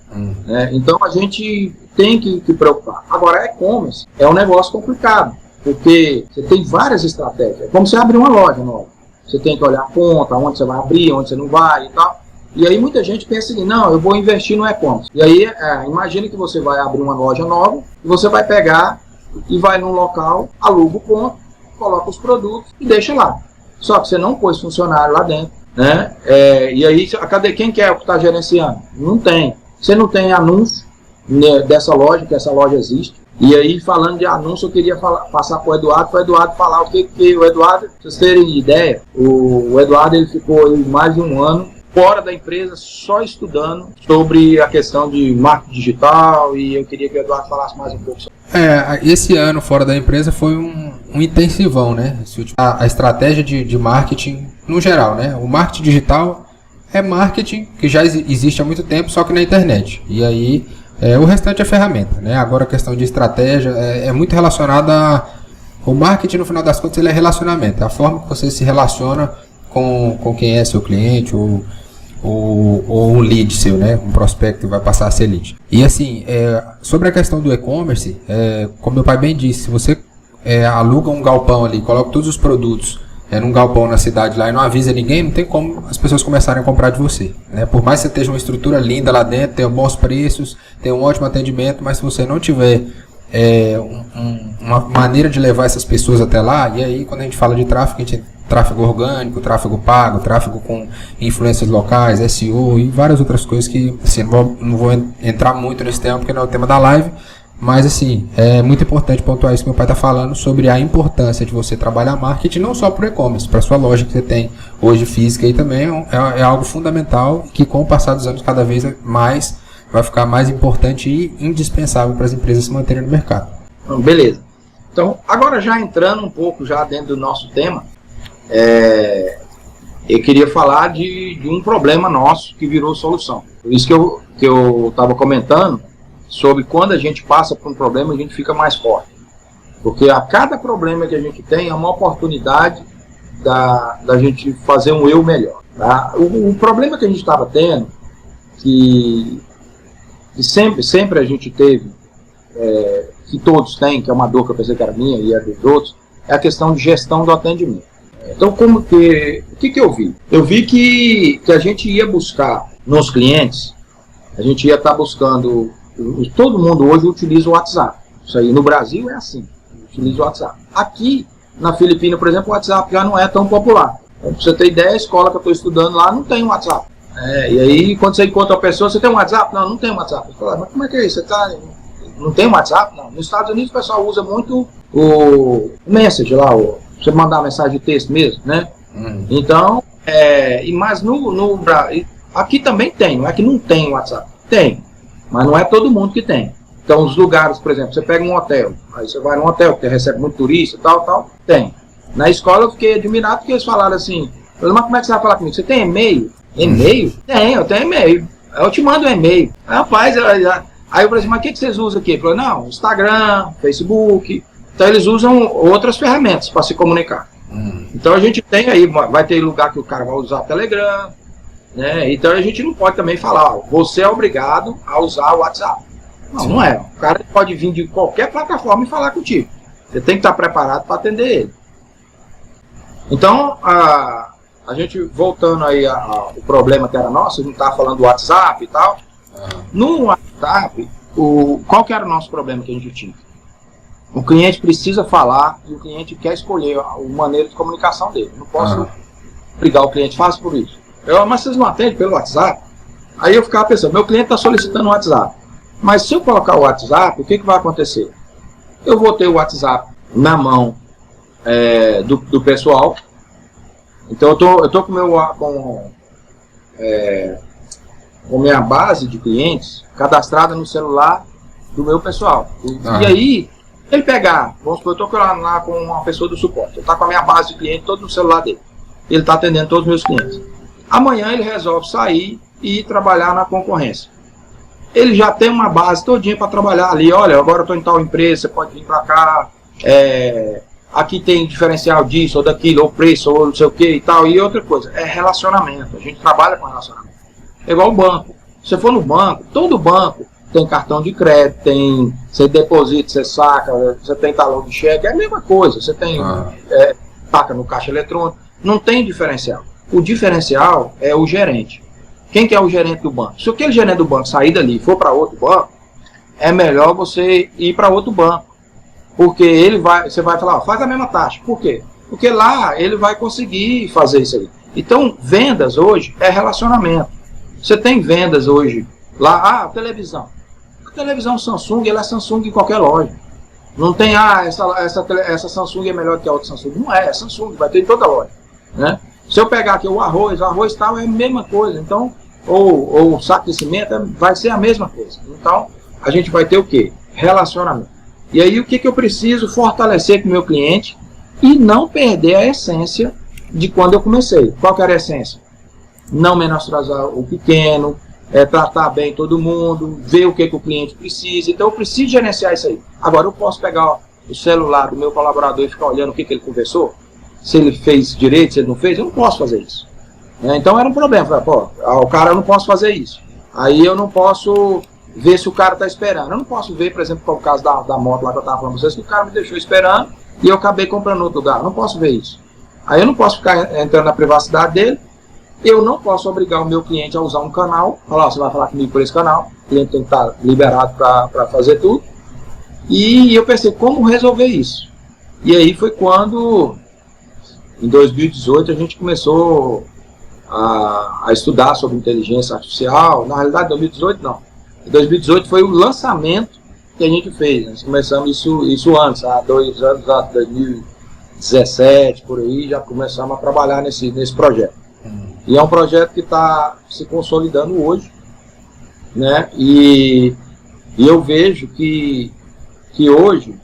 Então a gente tem que preocupar. Agora, e-commerce é um negócio complicado, porque você tem várias estratégias. É como você abrir uma loja nova. Você tem que olhar a conta, onde você vai abrir, onde você não vai e tal. E aí muita gente pensa assim, não, eu vou investir no e-commerce. E aí, imagine que você vai abrir uma loja nova, e você vai pegar e vai num local, aluga o ponto, coloca os produtos e deixa lá. Só que você não pôs funcionário lá dentro, né? E aí, cadê quem que é o que está gerenciando? Não tem. Você não tem anúncio dessa loja, que essa loja existe. E aí, falando de anúncio, eu queria passar para o Eduardo falar o que o Eduardo, pra vocês terem ideia, o Eduardo ele ficou aí mais de um ano fora da empresa, só estudando sobre a questão de marketing digital, e eu queria que o Eduardo falasse mais um pouco sobre isso. Esse ano fora da empresa foi um intensivão, né? A estratégia de marketing no geral, né? O marketing digital é marketing que já existe há muito tempo, só que na internet. E aí, o restante é ferramenta, né? Agora a questão de estratégia é muito relacionada o marketing, no final das contas, ele é relacionamento. É a forma que você se relaciona com quem é seu cliente ou um lead seu, né? Um prospecto que vai passar a ser lead. E assim, sobre a questão do e-commerce, como meu pai bem disse, se você aluga um galpão ali, coloca todos os produtos num galpão na cidade lá e não avisa ninguém, não tem como as pessoas começarem a comprar de você, né? Por mais que você esteja uma estrutura linda lá dentro, tenha bons preços, tenha um ótimo atendimento, mas se você não tiver uma maneira de levar essas pessoas até lá, e aí quando a gente fala de tráfego, a gente tem tráfego orgânico, tráfego pago, tráfego com influências locais, SEO e várias outras coisas que assim, não vou entrar muito nesse tema porque não é o tema da live, mas assim, é muito importante pontuar isso que meu pai está falando sobre a importância de você trabalhar marketing não só para o e-commerce, para a sua loja que você tem hoje física aí também é algo fundamental que com o passar dos anos cada vez mais vai ficar mais importante e indispensável para as empresas se manterem no mercado. Beleza. Então, agora já entrando um pouco já dentro do nosso tema, eu queria falar de um problema nosso que virou solução. Por isso que eu estava comentando sobre quando a gente passa por um problema, a gente fica mais forte. Porque a cada problema que a gente tem é uma oportunidade da gente fazer um eu melhor. Tá? O problema que a gente estava tendo, que sempre a gente teve, que todos têm, que é uma dor que eu pensei que era minha e é dos outros, é a questão de gestão do atendimento. Então, o que eu vi? Eu vi que a gente ia buscar nos clientes, a gente ia estar buscando, todo mundo hoje utiliza o WhatsApp. Isso aí no Brasil é assim, utiliza o WhatsApp. Aqui, na Filipina, por exemplo, o WhatsApp já não é tão popular. Então, pra você ter ideia, a escola que eu estou estudando lá não tem WhatsApp. E aí, quando você encontra uma pessoa, você tem um WhatsApp? Não tem WhatsApp. Você fala, mas como é que é isso? Você não tem WhatsApp? Não. Nos Estados Unidos o pessoal usa muito o Message lá, você mandar uma mensagem de texto mesmo, né? Então, mas aqui também tem, não é que não tem WhatsApp. Tem, mas não é todo mundo que tem. Então, os lugares, por exemplo, você pega um hotel, aí você vai num hotel que recebe muito turista e tal, tem. Na escola eu fiquei admirado porque eles falaram assim, mas como é que você vai falar comigo? Você tem e-mail? E-mail? Eu tenho e-mail. Eu te mando um e-mail. Rapaz, aí eu falei assim, mas o que vocês usam aqui? Ele falou, não, Instagram, Facebook. Então eles usam outras ferramentas para se comunicar. Então a gente tem aí, vai ter lugar que o cara vai usar Telegram, né? Então a gente não pode também falar, você é obrigado a usar o WhatsApp. Não é. O cara pode vir de qualquer plataforma e falar contigo. Você tem que estar preparado para atender ele. Então, a gente, voltando aí ao problema que era nosso, a gente estava falando do WhatsApp e tal. No WhatsApp, qual que era o nosso problema que a gente tinha? O cliente precisa falar e o cliente quer escolher a maneira de comunicação dele. Não posso obrigar o cliente, faça por isso. Mas vocês não atendem pelo WhatsApp? Aí eu ficava pensando, meu cliente está solicitando o WhatsApp. Mas se eu colocar o WhatsApp, o que vai acontecer? Eu vou ter o WhatsApp na mão do pessoal. Então eu tô com minha base de clientes cadastrada no celular do meu pessoal. E aí, ele pegar, vamos supor, eu estou lá com uma pessoa do suporte, ele está com a minha base de clientes todo no celular dele. Ele está atendendo todos os meus clientes. Amanhã ele resolve sair e ir trabalhar na concorrência. Ele já tem uma base todinha para trabalhar ali. Olha, agora eu estou em tal empresa, você pode vir para cá. Aqui tem diferencial disso ou daquilo, ou preço, ou não sei o que e tal. E outra coisa, é relacionamento. A gente trabalha com relacionamento. É igual o banco. Se você for no banco, todo banco tem cartão de crédito, você deposita, você saca, você tem talão de cheque, é a mesma coisa. Você tem taca no caixa eletrônico. Não tem diferencial. O diferencial é o gerente. Quem que é o gerente do banco? Se aquele gerente do banco sair dali e for para outro banco, é melhor você ir para outro banco. Porque você vai falar, faz a mesma taxa. Por quê? Porque lá ele vai conseguir fazer isso aí. Então, vendas hoje é relacionamento. Você tem vendas hoje lá, televisão. A televisão Samsung, ela é Samsung em qualquer loja. Não tem, essa Samsung é melhor que a outra Samsung. Não é Samsung, vai ter em toda loja. Né? Se eu pegar aqui o arroz tal é a mesma coisa. Então, ou o saco de cimento vai ser a mesma coisa. Então, a gente vai ter o quê? Relacionamento. E aí, o que eu preciso fortalecer com o meu cliente e não perder a essência de quando eu comecei. Qual que era a essência? Não menosprezar o pequeno, tratar bem todo mundo, ver o que o cliente precisa. Então, eu preciso gerenciar isso aí. Agora, eu posso pegar o celular do meu colaborador e ficar olhando o que ele conversou? Se ele fez direito, se ele não fez, eu não posso fazer isso. Então era um problema. Falei, o cara, eu não posso fazer isso. Aí eu não posso ver se o cara está esperando. Eu não posso ver, por exemplo, o caso da moto lá que eu estava falando para vocês, que o cara me deixou esperando e eu acabei comprando outro lugar. Eu não posso ver isso. Aí eu não posso ficar entrando na privacidade dele. Eu não posso obrigar o meu cliente a usar um canal. Falar, você vai falar comigo por esse canal. O cliente tem que estar liberado para fazer tudo. E eu pensei, como resolver isso? E aí foi quando, em 2018, a gente começou a estudar sobre inteligência artificial. Na realidade, 2018 não. Em 2018 foi o lançamento que a gente fez. Nós começamos isso antes, há 2 anos, 2017, por aí, já começamos a trabalhar nesse projeto. E é um projeto que está se consolidando hoje, né? E eu vejo que hoje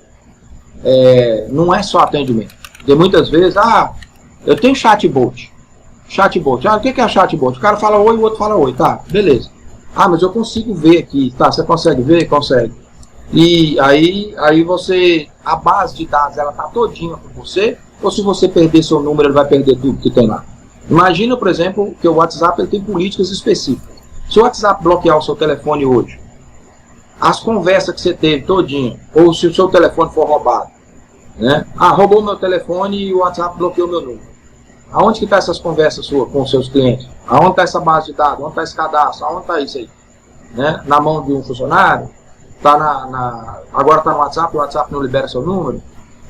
não é só atendimento. Porque muitas vezes, eu tenho chatbot. O que é chatbot? O cara fala oi, o outro fala oi, tá, beleza. Mas eu consigo ver aqui, tá, você consegue ver? Consegue. E aí você, a base de dados, ela tá todinha com você, ou se você perder seu número, ele vai perder tudo que tem lá. Imagina, por exemplo, que o WhatsApp ele tem políticas específicas. Se o WhatsApp bloquear o seu telefone hoje, as conversas que você teve todinha, ou se o seu telefone for roubado, né? Roubou meu telefone e o WhatsApp bloqueou meu número. Aonde que está essas conversas suas com os seus clientes? Aonde está essa base de dados? Onde está esse cadastro? Aonde está isso aí? Né? Na mão de um funcionário? Agora está no WhatsApp, o WhatsApp não libera seu número?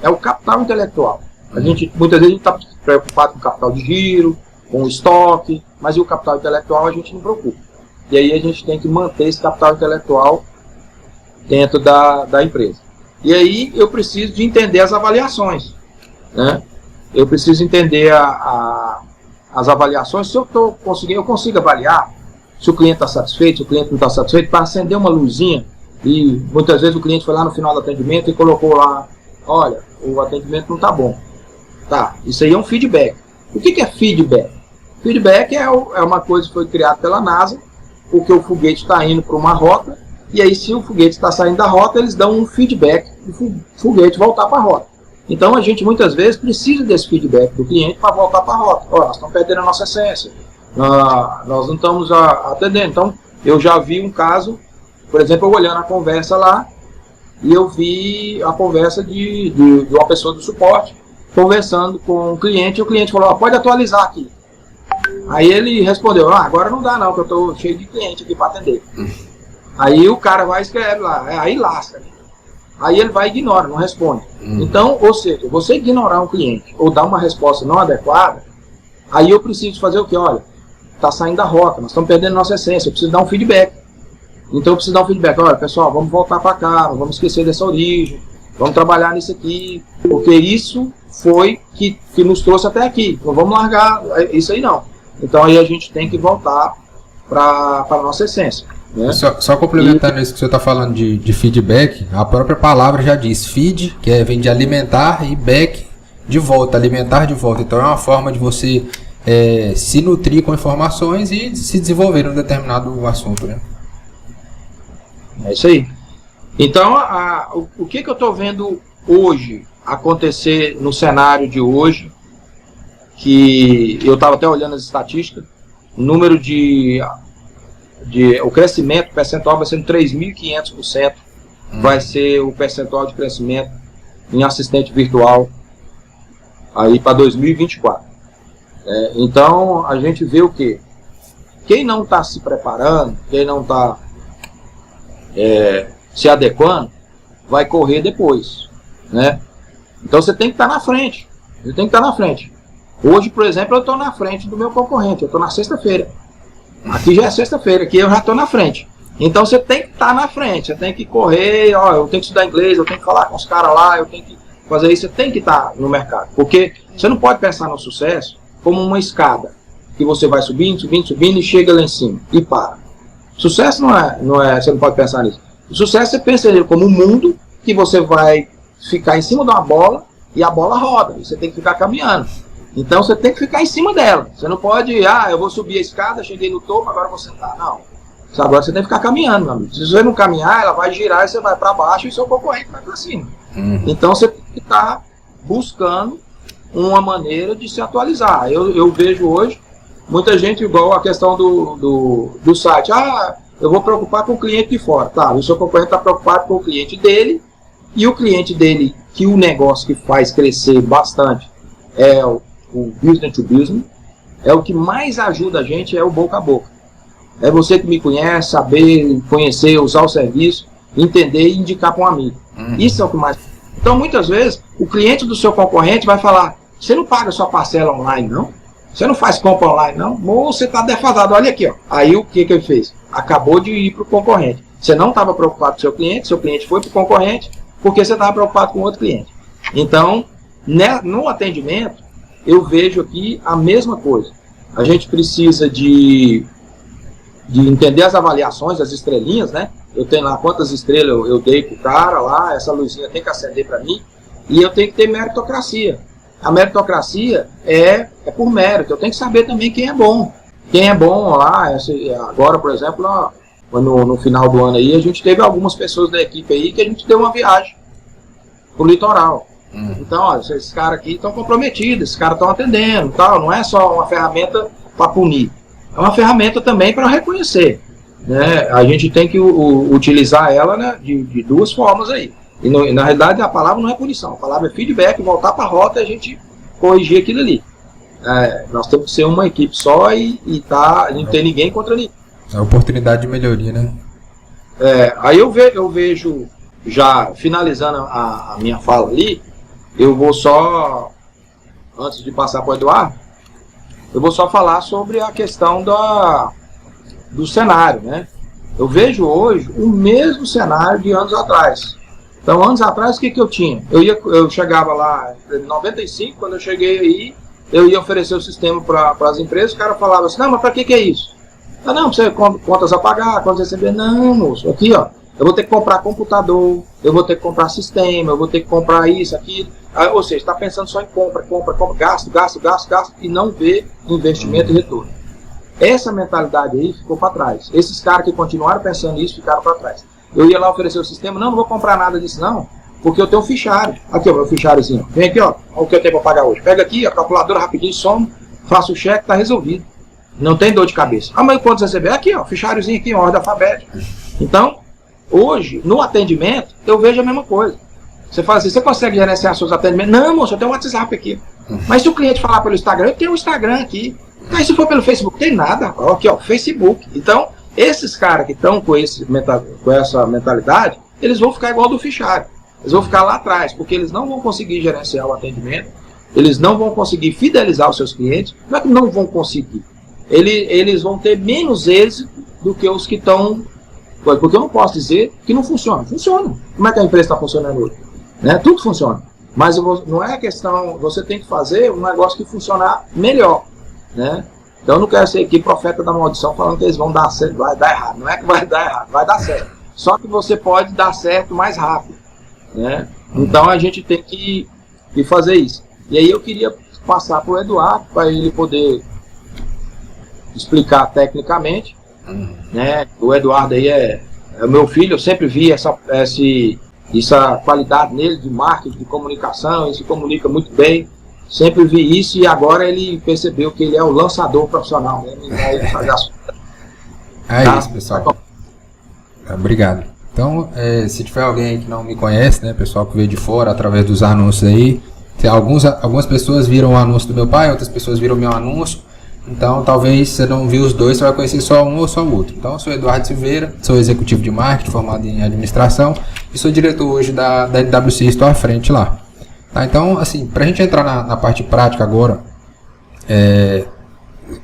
É o capital intelectual. Muitas vezes a gente está preocupado com o capital de giro, com o estoque, mas e o capital intelectual a gente não preocupa. E aí a gente tem que manter esse capital intelectual dentro da empresa. E aí eu preciso de entender as avaliações, né? Eu preciso entender as avaliações. Se eu consigo avaliar se o cliente está satisfeito, se o cliente não está satisfeito, para acender uma luzinha. E muitas vezes o cliente foi lá no final do atendimento e colocou lá, olha, o atendimento não está bom. Tá, isso aí é um feedback. O que é feedback? Feedback é uma coisa que foi criada pela NASA, porque o foguete está indo para uma rota, e aí se o foguete está saindo da rota, eles dão um feedback para o foguete voltar para a rota. Então a gente muitas vezes precisa desse feedback do cliente para voltar para a rota. Nós estamos perdendo a nossa essência, nós não estamos atendendo. Então eu já vi um caso, por exemplo, eu olhando a conversa lá, e eu vi a conversa de uma pessoa do suporte, conversando com o cliente, e o cliente falou, pode atualizar aqui. Aí ele respondeu, agora não dá não, porque eu estou cheio de cliente aqui para atender. Aí o cara vai e escreve lá, aí lasca. Aí ele vai e ignora, não responde. Então, ou seja, você ignorar um cliente ou dar uma resposta não adequada, aí eu preciso fazer o quê? Olha, está saindo da rota, nós estamos perdendo nossa essência, eu preciso dar um feedback. Então eu preciso dar um feedback. Olha, pessoal, vamos voltar para cá, não vamos esquecer dessa origem, vamos trabalhar nisso aqui, porque isso foi que nos trouxe até aqui. Não vamos largar isso aí não. Então aí a gente tem que voltar para a nossa essência. Né? Só complementando isso que você está falando de feedback, a própria palavra já diz feed, que vem de alimentar, e back, de volta, alimentar de volta. Então é uma forma de você se nutrir com informações e se desenvolver num determinado assunto. Né? É isso aí. Então, o que eu estou vendo hoje acontecer no cenário de hoje, que eu estava até olhando as estatísticas, o número o crescimento, o percentual vai ser 3.500%, vai ser o percentual de crescimento em assistente virtual aí para 2024. Então, a gente vê o quê? Quem não está se preparando, quem não está se adequando, vai correr depois, né? Então você tem que estar na frente. Você tem que estar na frente. Hoje, por exemplo, eu estou na frente do meu concorrente. Eu estou na sexta-feira. Aqui já é sexta-feira, aqui eu já estou na frente. Então você tem que estar na frente. Você tem que correr. Ó, eu tenho que estudar inglês, eu tenho que falar com os caras lá, eu tenho que fazer isso. Você tem que estar no mercado. Porque você não pode pensar no sucesso como uma escada que você vai subindo, subindo, subindo e chega lá em cima e para. Sucesso não é, você não pode pensar nisso. O sucesso você pensa nele como um mundo que você vai ficar em cima de uma bola e a bola roda. E você tem que ficar caminhando. Então você tem que ficar em cima dela. Você não pode, eu vou subir a escada, cheguei no topo, agora vou sentar. Não. Agora você tem que ficar caminhando, meu amigo. Se você não caminhar, ela vai girar e você vai para baixo e seu concorrente vai para cima. Então você tem que estar buscando uma maneira de se atualizar. Eu vejo hoje muita gente, igual a questão do site. Eu vou preocupar com o cliente de fora. Tá, o seu concorrente está preocupado com o cliente dele, e o cliente dele, que o negócio que faz crescer bastante é o business to business, é o que mais ajuda a gente, é o boca a boca. É você que me conhece, saber, conhecer, usar o serviço, entender e indicar para um amigo. Isso é o que mais... Então, muitas vezes, o cliente do seu concorrente vai falar, você não paga sua parcela online, não? Você não faz compra online, não? Ou você está defasado, olha aqui, ó. Aí o que ele fez? Acabou de ir para o concorrente. Você não estava preocupado com seu cliente foi para o concorrente, porque você estava preocupado com outro cliente. Então, no atendimento, eu vejo aqui a mesma coisa. A gente precisa de entender as avaliações, as estrelinhas, né? Eu tenho lá quantas estrelas eu dei pro cara lá, essa luzinha tem que acender para mim, e eu tenho que ter meritocracia. A meritocracia é por mérito. Eu tenho que saber também quem é bom. Quem é bom lá, agora, por exemplo, no final do ano aí, a gente teve algumas pessoas da equipe aí que a gente deu uma viagem pro litoral. Então, ó, esses caras aqui estão comprometidos, esses caras estão atendendo, tal. Não é só uma ferramenta para punir, é uma ferramenta também para reconhecer, né? A gente tem que utilizar ela, né, de duas formas aí. E na realidade a palavra não é punição, a palavra é feedback, voltar para a rota e a gente corrigir aquilo ali. Nós temos que ser uma equipe só e não tem ninguém contra ninguém. É oportunidade de melhoria, né? Aí eu vejo, já finalizando a minha fala ali, eu vou só, antes de passar para o Eduardo, eu vou só falar sobre a questão do cenário, né? Eu vejo hoje o mesmo cenário de anos atrás. Então, anos atrás, o que eu tinha? Eu chegava lá, em 95, quando eu cheguei aí, eu ia oferecer o sistema para as empresas, o cara falava assim, não, mas para que é isso? Não, você contas a pagar, contas a receber. Não, moço, aqui, ó, eu vou ter que comprar computador, eu vou ter que comprar sistema, eu vou ter que comprar isso, aquilo. Ou seja, está pensando só em compra, gasto, e não vê investimento e retorno. Essa mentalidade aí ficou para trás. Esses caras que continuaram pensando nisso ficaram para trás. Eu ia lá oferecer o sistema, não vou comprar nada disso não, porque eu tenho um fichário. Aqui, ó, meu fichário, vem aqui, ó, olha o que eu tenho para pagar hoje. Pega aqui, a calculadora rapidinho, soma, faço o cheque, tá resolvido. Não tem dor de cabeça. Mas quando você receber, aqui, ó, ficháriozinho aqui, em ordem alfabética. Então, hoje, no atendimento, eu vejo a mesma coisa. Você fala assim, você consegue gerenciar seus atendimentos? Não, moço, eu tenho um WhatsApp aqui. Mas se o cliente falar pelo Instagram, eu tenho um Instagram aqui. Mas se for pelo Facebook, tem nada. Ó, aqui, ó, Facebook. Então, esses caras que estão com essa mentalidade, eles vão ficar igual do fichário. Eles vão ficar lá atrás, porque eles não vão conseguir gerenciar o atendimento, eles não vão conseguir fidelizar os seus clientes. Não é que não vão conseguir. Eles vão ter menos êxito do que os que estão Porque eu não posso dizer que não funciona. Funciona. Como é que a empresa está funcionando hoje? Né? Tudo funciona. Mas não é questão, você tem que fazer um negócio que funcionar melhor. Né? Então eu não quero ser aqui profeta da maldição falando que eles vão dar certo, vai dar errado. Não é que vai dar errado, vai dar certo. Só que você pode dar certo mais rápido. Né? Então a gente tem que fazer isso. E aí eu queria passar para o Eduardo, para ele poder explicar tecnicamente. Né? O Eduardo aí é o meu filho, eu sempre vi essa qualidade nele de marketing, de comunicação, ele se comunica muito bem. Sempre vi isso e agora ele percebeu que ele é o lançador profissional. Né? É isso, pessoal. Obrigado. Então, se tiver alguém aí que não me conhece, né, pessoal que veio de fora através dos anúncios aí, algumas pessoas viram o anúncio do meu pai, outras pessoas viram o meu anúncio. Então, talvez você não viu os dois, você vai conhecer só um ou só o outro. Então, eu sou Eduardo Silveira, sou executivo de marketing, formado em administração e sou diretor hoje da NWC, estou à frente lá. Tá, então, assim, para a gente entrar na parte prática agora,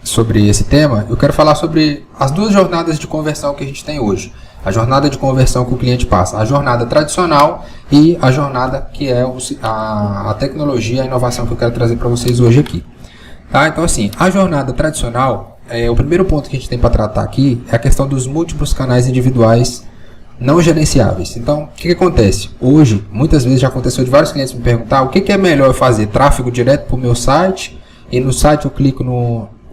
sobre esse tema, eu quero falar sobre as duas jornadas de conversão que a gente tem hoje. A jornada de conversão que o cliente passa, a jornada tradicional e a jornada que é a tecnologia, a inovação que eu quero trazer para vocês hoje aqui. Tá? Então, assim, a jornada tradicional, o primeiro ponto que a gente tem para tratar aqui é a questão dos múltiplos canais individuais não gerenciáveis. Então, o que acontece? Hoje, muitas vezes já aconteceu de vários clientes me perguntar o que é melhor eu fazer, tráfego direto para o meu site, e no site eu clico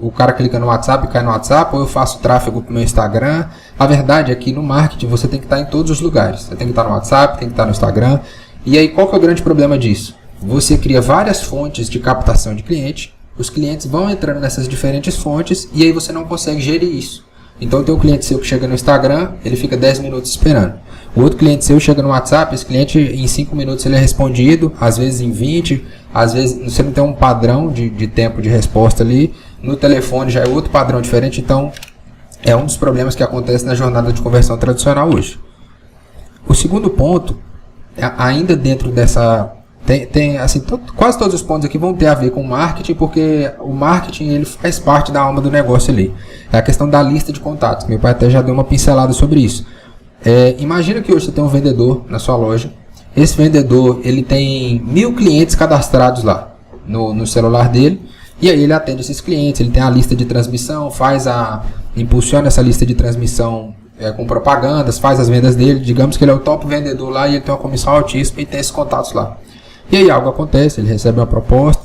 o cara clica no WhatsApp e cai no WhatsApp, ou eu faço tráfego para o meu Instagram. A verdade é que no marketing você tem que estar em todos os lugares. Você tem que estar no WhatsApp, tem que estar no Instagram. E aí, qual que é o grande problema disso? Você cria várias fontes de captação de cliente, os clientes vão entrando nessas diferentes fontes e aí você não consegue gerir isso. Então tem um cliente seu que chega no Instagram, ele fica 10 minutos esperando. O outro cliente seu chega no WhatsApp, esse cliente em 5 minutos ele é respondido, às vezes em 20, às vezes você não tem um padrão de tempo de resposta ali. No telefone já é outro padrão diferente, então é um dos problemas que acontece na jornada de conversão tradicional hoje. O segundo ponto, ainda dentro dessa... assim, quase todos os pontos aqui vão ter a ver com marketing, porque o marketing ele faz parte da alma do negócio ali. É a questão da lista de contatos. Meu pai até já deu uma pincelada sobre isso. Imagina que hoje você tem um vendedor na sua loja. Esse vendedor ele tem 1000 clientes cadastrados lá no celular dele. E aí ele atende esses clientes, ele tem a lista de transmissão, impulsiona essa lista de transmissão com propagandas, faz as vendas dele. Digamos que ele é o top vendedor lá e ele tem uma comissão altíssima e tem esses contatos lá. E aí algo acontece, ele recebe uma proposta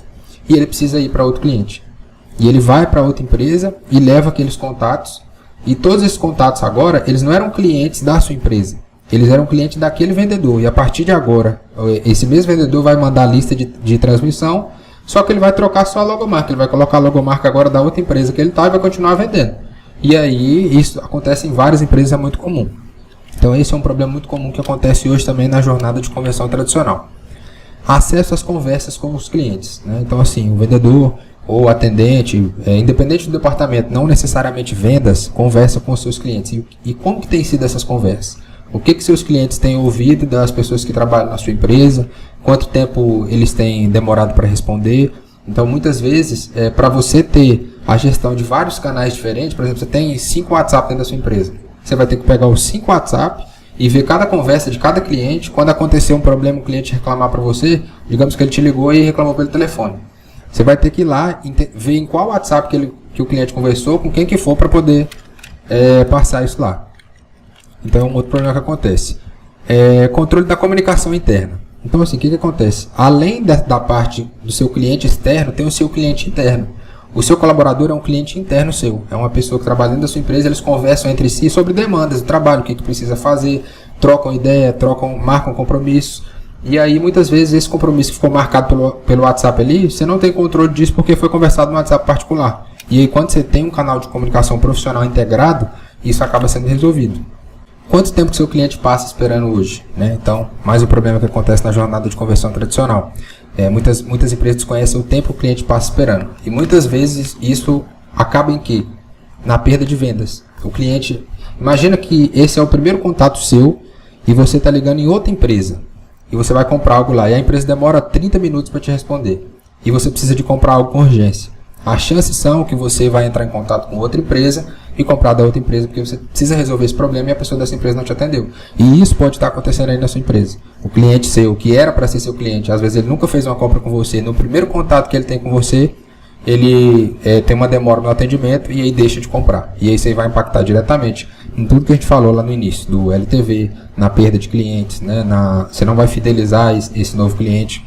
e ele precisa ir para outro cliente. E ele vai para outra empresa e leva aqueles contatos. E todos esses contatos agora, eles não eram clientes da sua empresa. Eles eram clientes daquele vendedor. E a partir de agora, esse mesmo vendedor vai mandar a lista de transmissão, só que ele vai trocar só a logomarca. Ele vai colocar a logomarca agora da outra empresa que ele está e vai continuar vendendo. E aí isso acontece em várias empresas, é muito comum. Então esse é um problema muito comum que acontece hoje também na jornada de conversão tradicional. Acesso às conversas com os clientes, né? Então assim, o vendedor ou atendente, independente do departamento, não necessariamente vendas, conversa com os seus clientes. E como que tem sido essas conversas? O que seus clientes têm ouvido das pessoas que trabalham na sua empresa? Quanto tempo eles têm demorado para responder? Então muitas vezes, para você ter a gestão de vários canais diferentes, por exemplo, você tem 5 WhatsApp dentro da sua empresa. Você vai ter que pegar os 5 WhatsApp e ver cada conversa de cada cliente. Quando acontecer um problema, o cliente reclamar para você, digamos que ele te ligou e reclamou pelo telefone. Você vai ter que ir lá ver em qual WhatsApp que o cliente conversou, com quem que for, para poder passar isso lá. Então é um outro problema que acontece. Controle da comunicação interna. Então assim, o que acontece? Além da parte do seu cliente externo, tem o seu cliente interno. O seu colaborador é um cliente interno seu. É uma pessoa que trabalha dentro da sua empresa, eles conversam entre si sobre demandas do trabalho, o que precisa fazer, trocam ideia, marcam compromissos. E aí muitas vezes esse compromisso que ficou marcado pelo WhatsApp ali, você não tem controle disso porque foi conversado no WhatsApp particular. E aí quando você tem um canal de comunicação profissional integrado, isso acaba sendo resolvido. Quanto tempo que seu cliente passa esperando hoje? Né? Então, mais um problema que acontece na jornada de conversão tradicional. Muitas empresas desconhecem o tempo que o cliente passa esperando. E muitas vezes isso acaba em quê? Na perda de vendas. O cliente, imagina que esse é o primeiro contato seu e você está ligando em outra empresa. E você vai comprar algo lá e a empresa demora 30 minutos para te responder. E você precisa de comprar algo com urgência. As chances são que você vai entrar em contato com outra empresa e comprar da outra empresa, porque você precisa resolver esse problema e a pessoa dessa empresa não te atendeu. E isso pode estar acontecendo aí na sua empresa. O cliente seu, que era para ser seu cliente, às vezes ele nunca fez uma compra com você, no primeiro contato que ele tem com você, ele tem uma demora no atendimento e aí deixa de comprar. E aí você vai impactar diretamente em tudo que a gente falou lá no início, do LTV, na perda de clientes, né? Você não vai fidelizar esse novo cliente.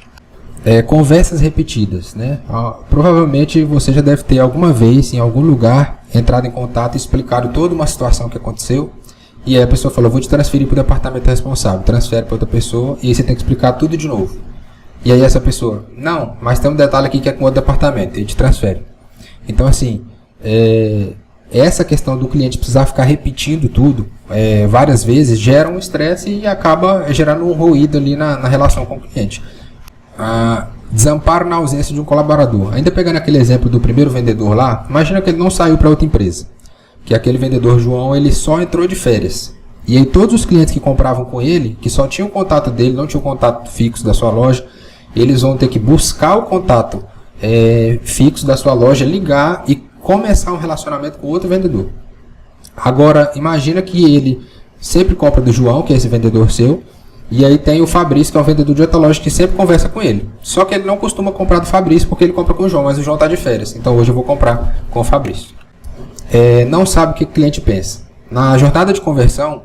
Conversas repetidas, né? Provavelmente você já deve ter alguma vez, em algum lugar, entrado em contato e explicado toda uma situação que aconteceu. E aí a pessoa falou, vou te transferir para o departamento responsável. Transfere para outra pessoa e aí você tem que explicar tudo de novo. E aí essa pessoa, não, mas tem um detalhe aqui que é com outro departamento, e te transfere. Então assim, essa questão do cliente precisar ficar repetindo tudo várias vezes gera um estresse e acaba gerando um ruído ali na relação com o cliente. Desamparo na ausência de um colaborador. Ainda pegando aquele exemplo do primeiro vendedor lá, imagina que ele não saiu para outra empresa. Que aquele vendedor João, ele só entrou de férias. E aí todos os clientes que compravam com ele, que só tinham o contato dele, não tinham o contato fixo da sua loja, eles vão ter que buscar o contato fixo da sua loja, ligar e começar um relacionamento com outro vendedor. Agora, imagina que ele sempre compra do João, que é esse vendedor seu, e aí tem o Fabrício, que é um vendedor de outra loja que sempre conversa com ele. Só que ele não costuma comprar do Fabrício porque ele compra com o João, mas o João está de férias, então hoje eu vou comprar com o Fabrício. Não sabe o que o cliente pensa. Na jornada de conversão,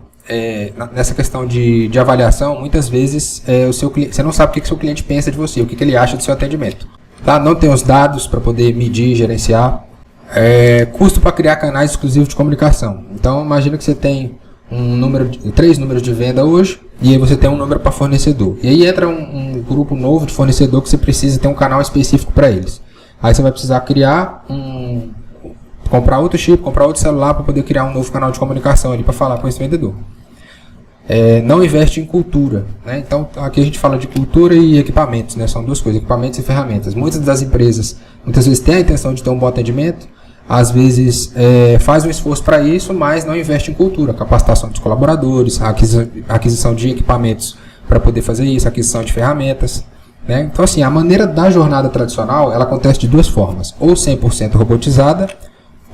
nessa questão de avaliação, muitas vezes você não sabe o que o seu cliente pensa de você, o que ele acha do seu atendimento. Tá? Não tem os dados para poder medir e gerenciar. Custo para criar canais exclusivos de comunicação. Então imagina que você tem 3 números de venda hoje, e aí você tem um número para fornecedor. E aí entra um grupo novo de fornecedor que você precisa ter um canal específico para eles. Aí você vai precisar criar comprar outro chip, comprar outro celular para poder criar um novo canal de comunicação ali para falar com esse vendedor. Não investe em cultura, né? Então aqui a gente fala de cultura e equipamentos, né? São duas coisas, equipamentos e ferramentas. Muitas das empresas, muitas vezes têm a intenção de ter um bom atendimento, às vezes faz um esforço para isso, mas não investe em cultura, capacitação dos colaboradores, aquisição de equipamentos para poder fazer isso, aquisição de ferramentas, né? Então assim, a maneira da jornada tradicional, ela acontece de duas formas, ou 100% robotizada,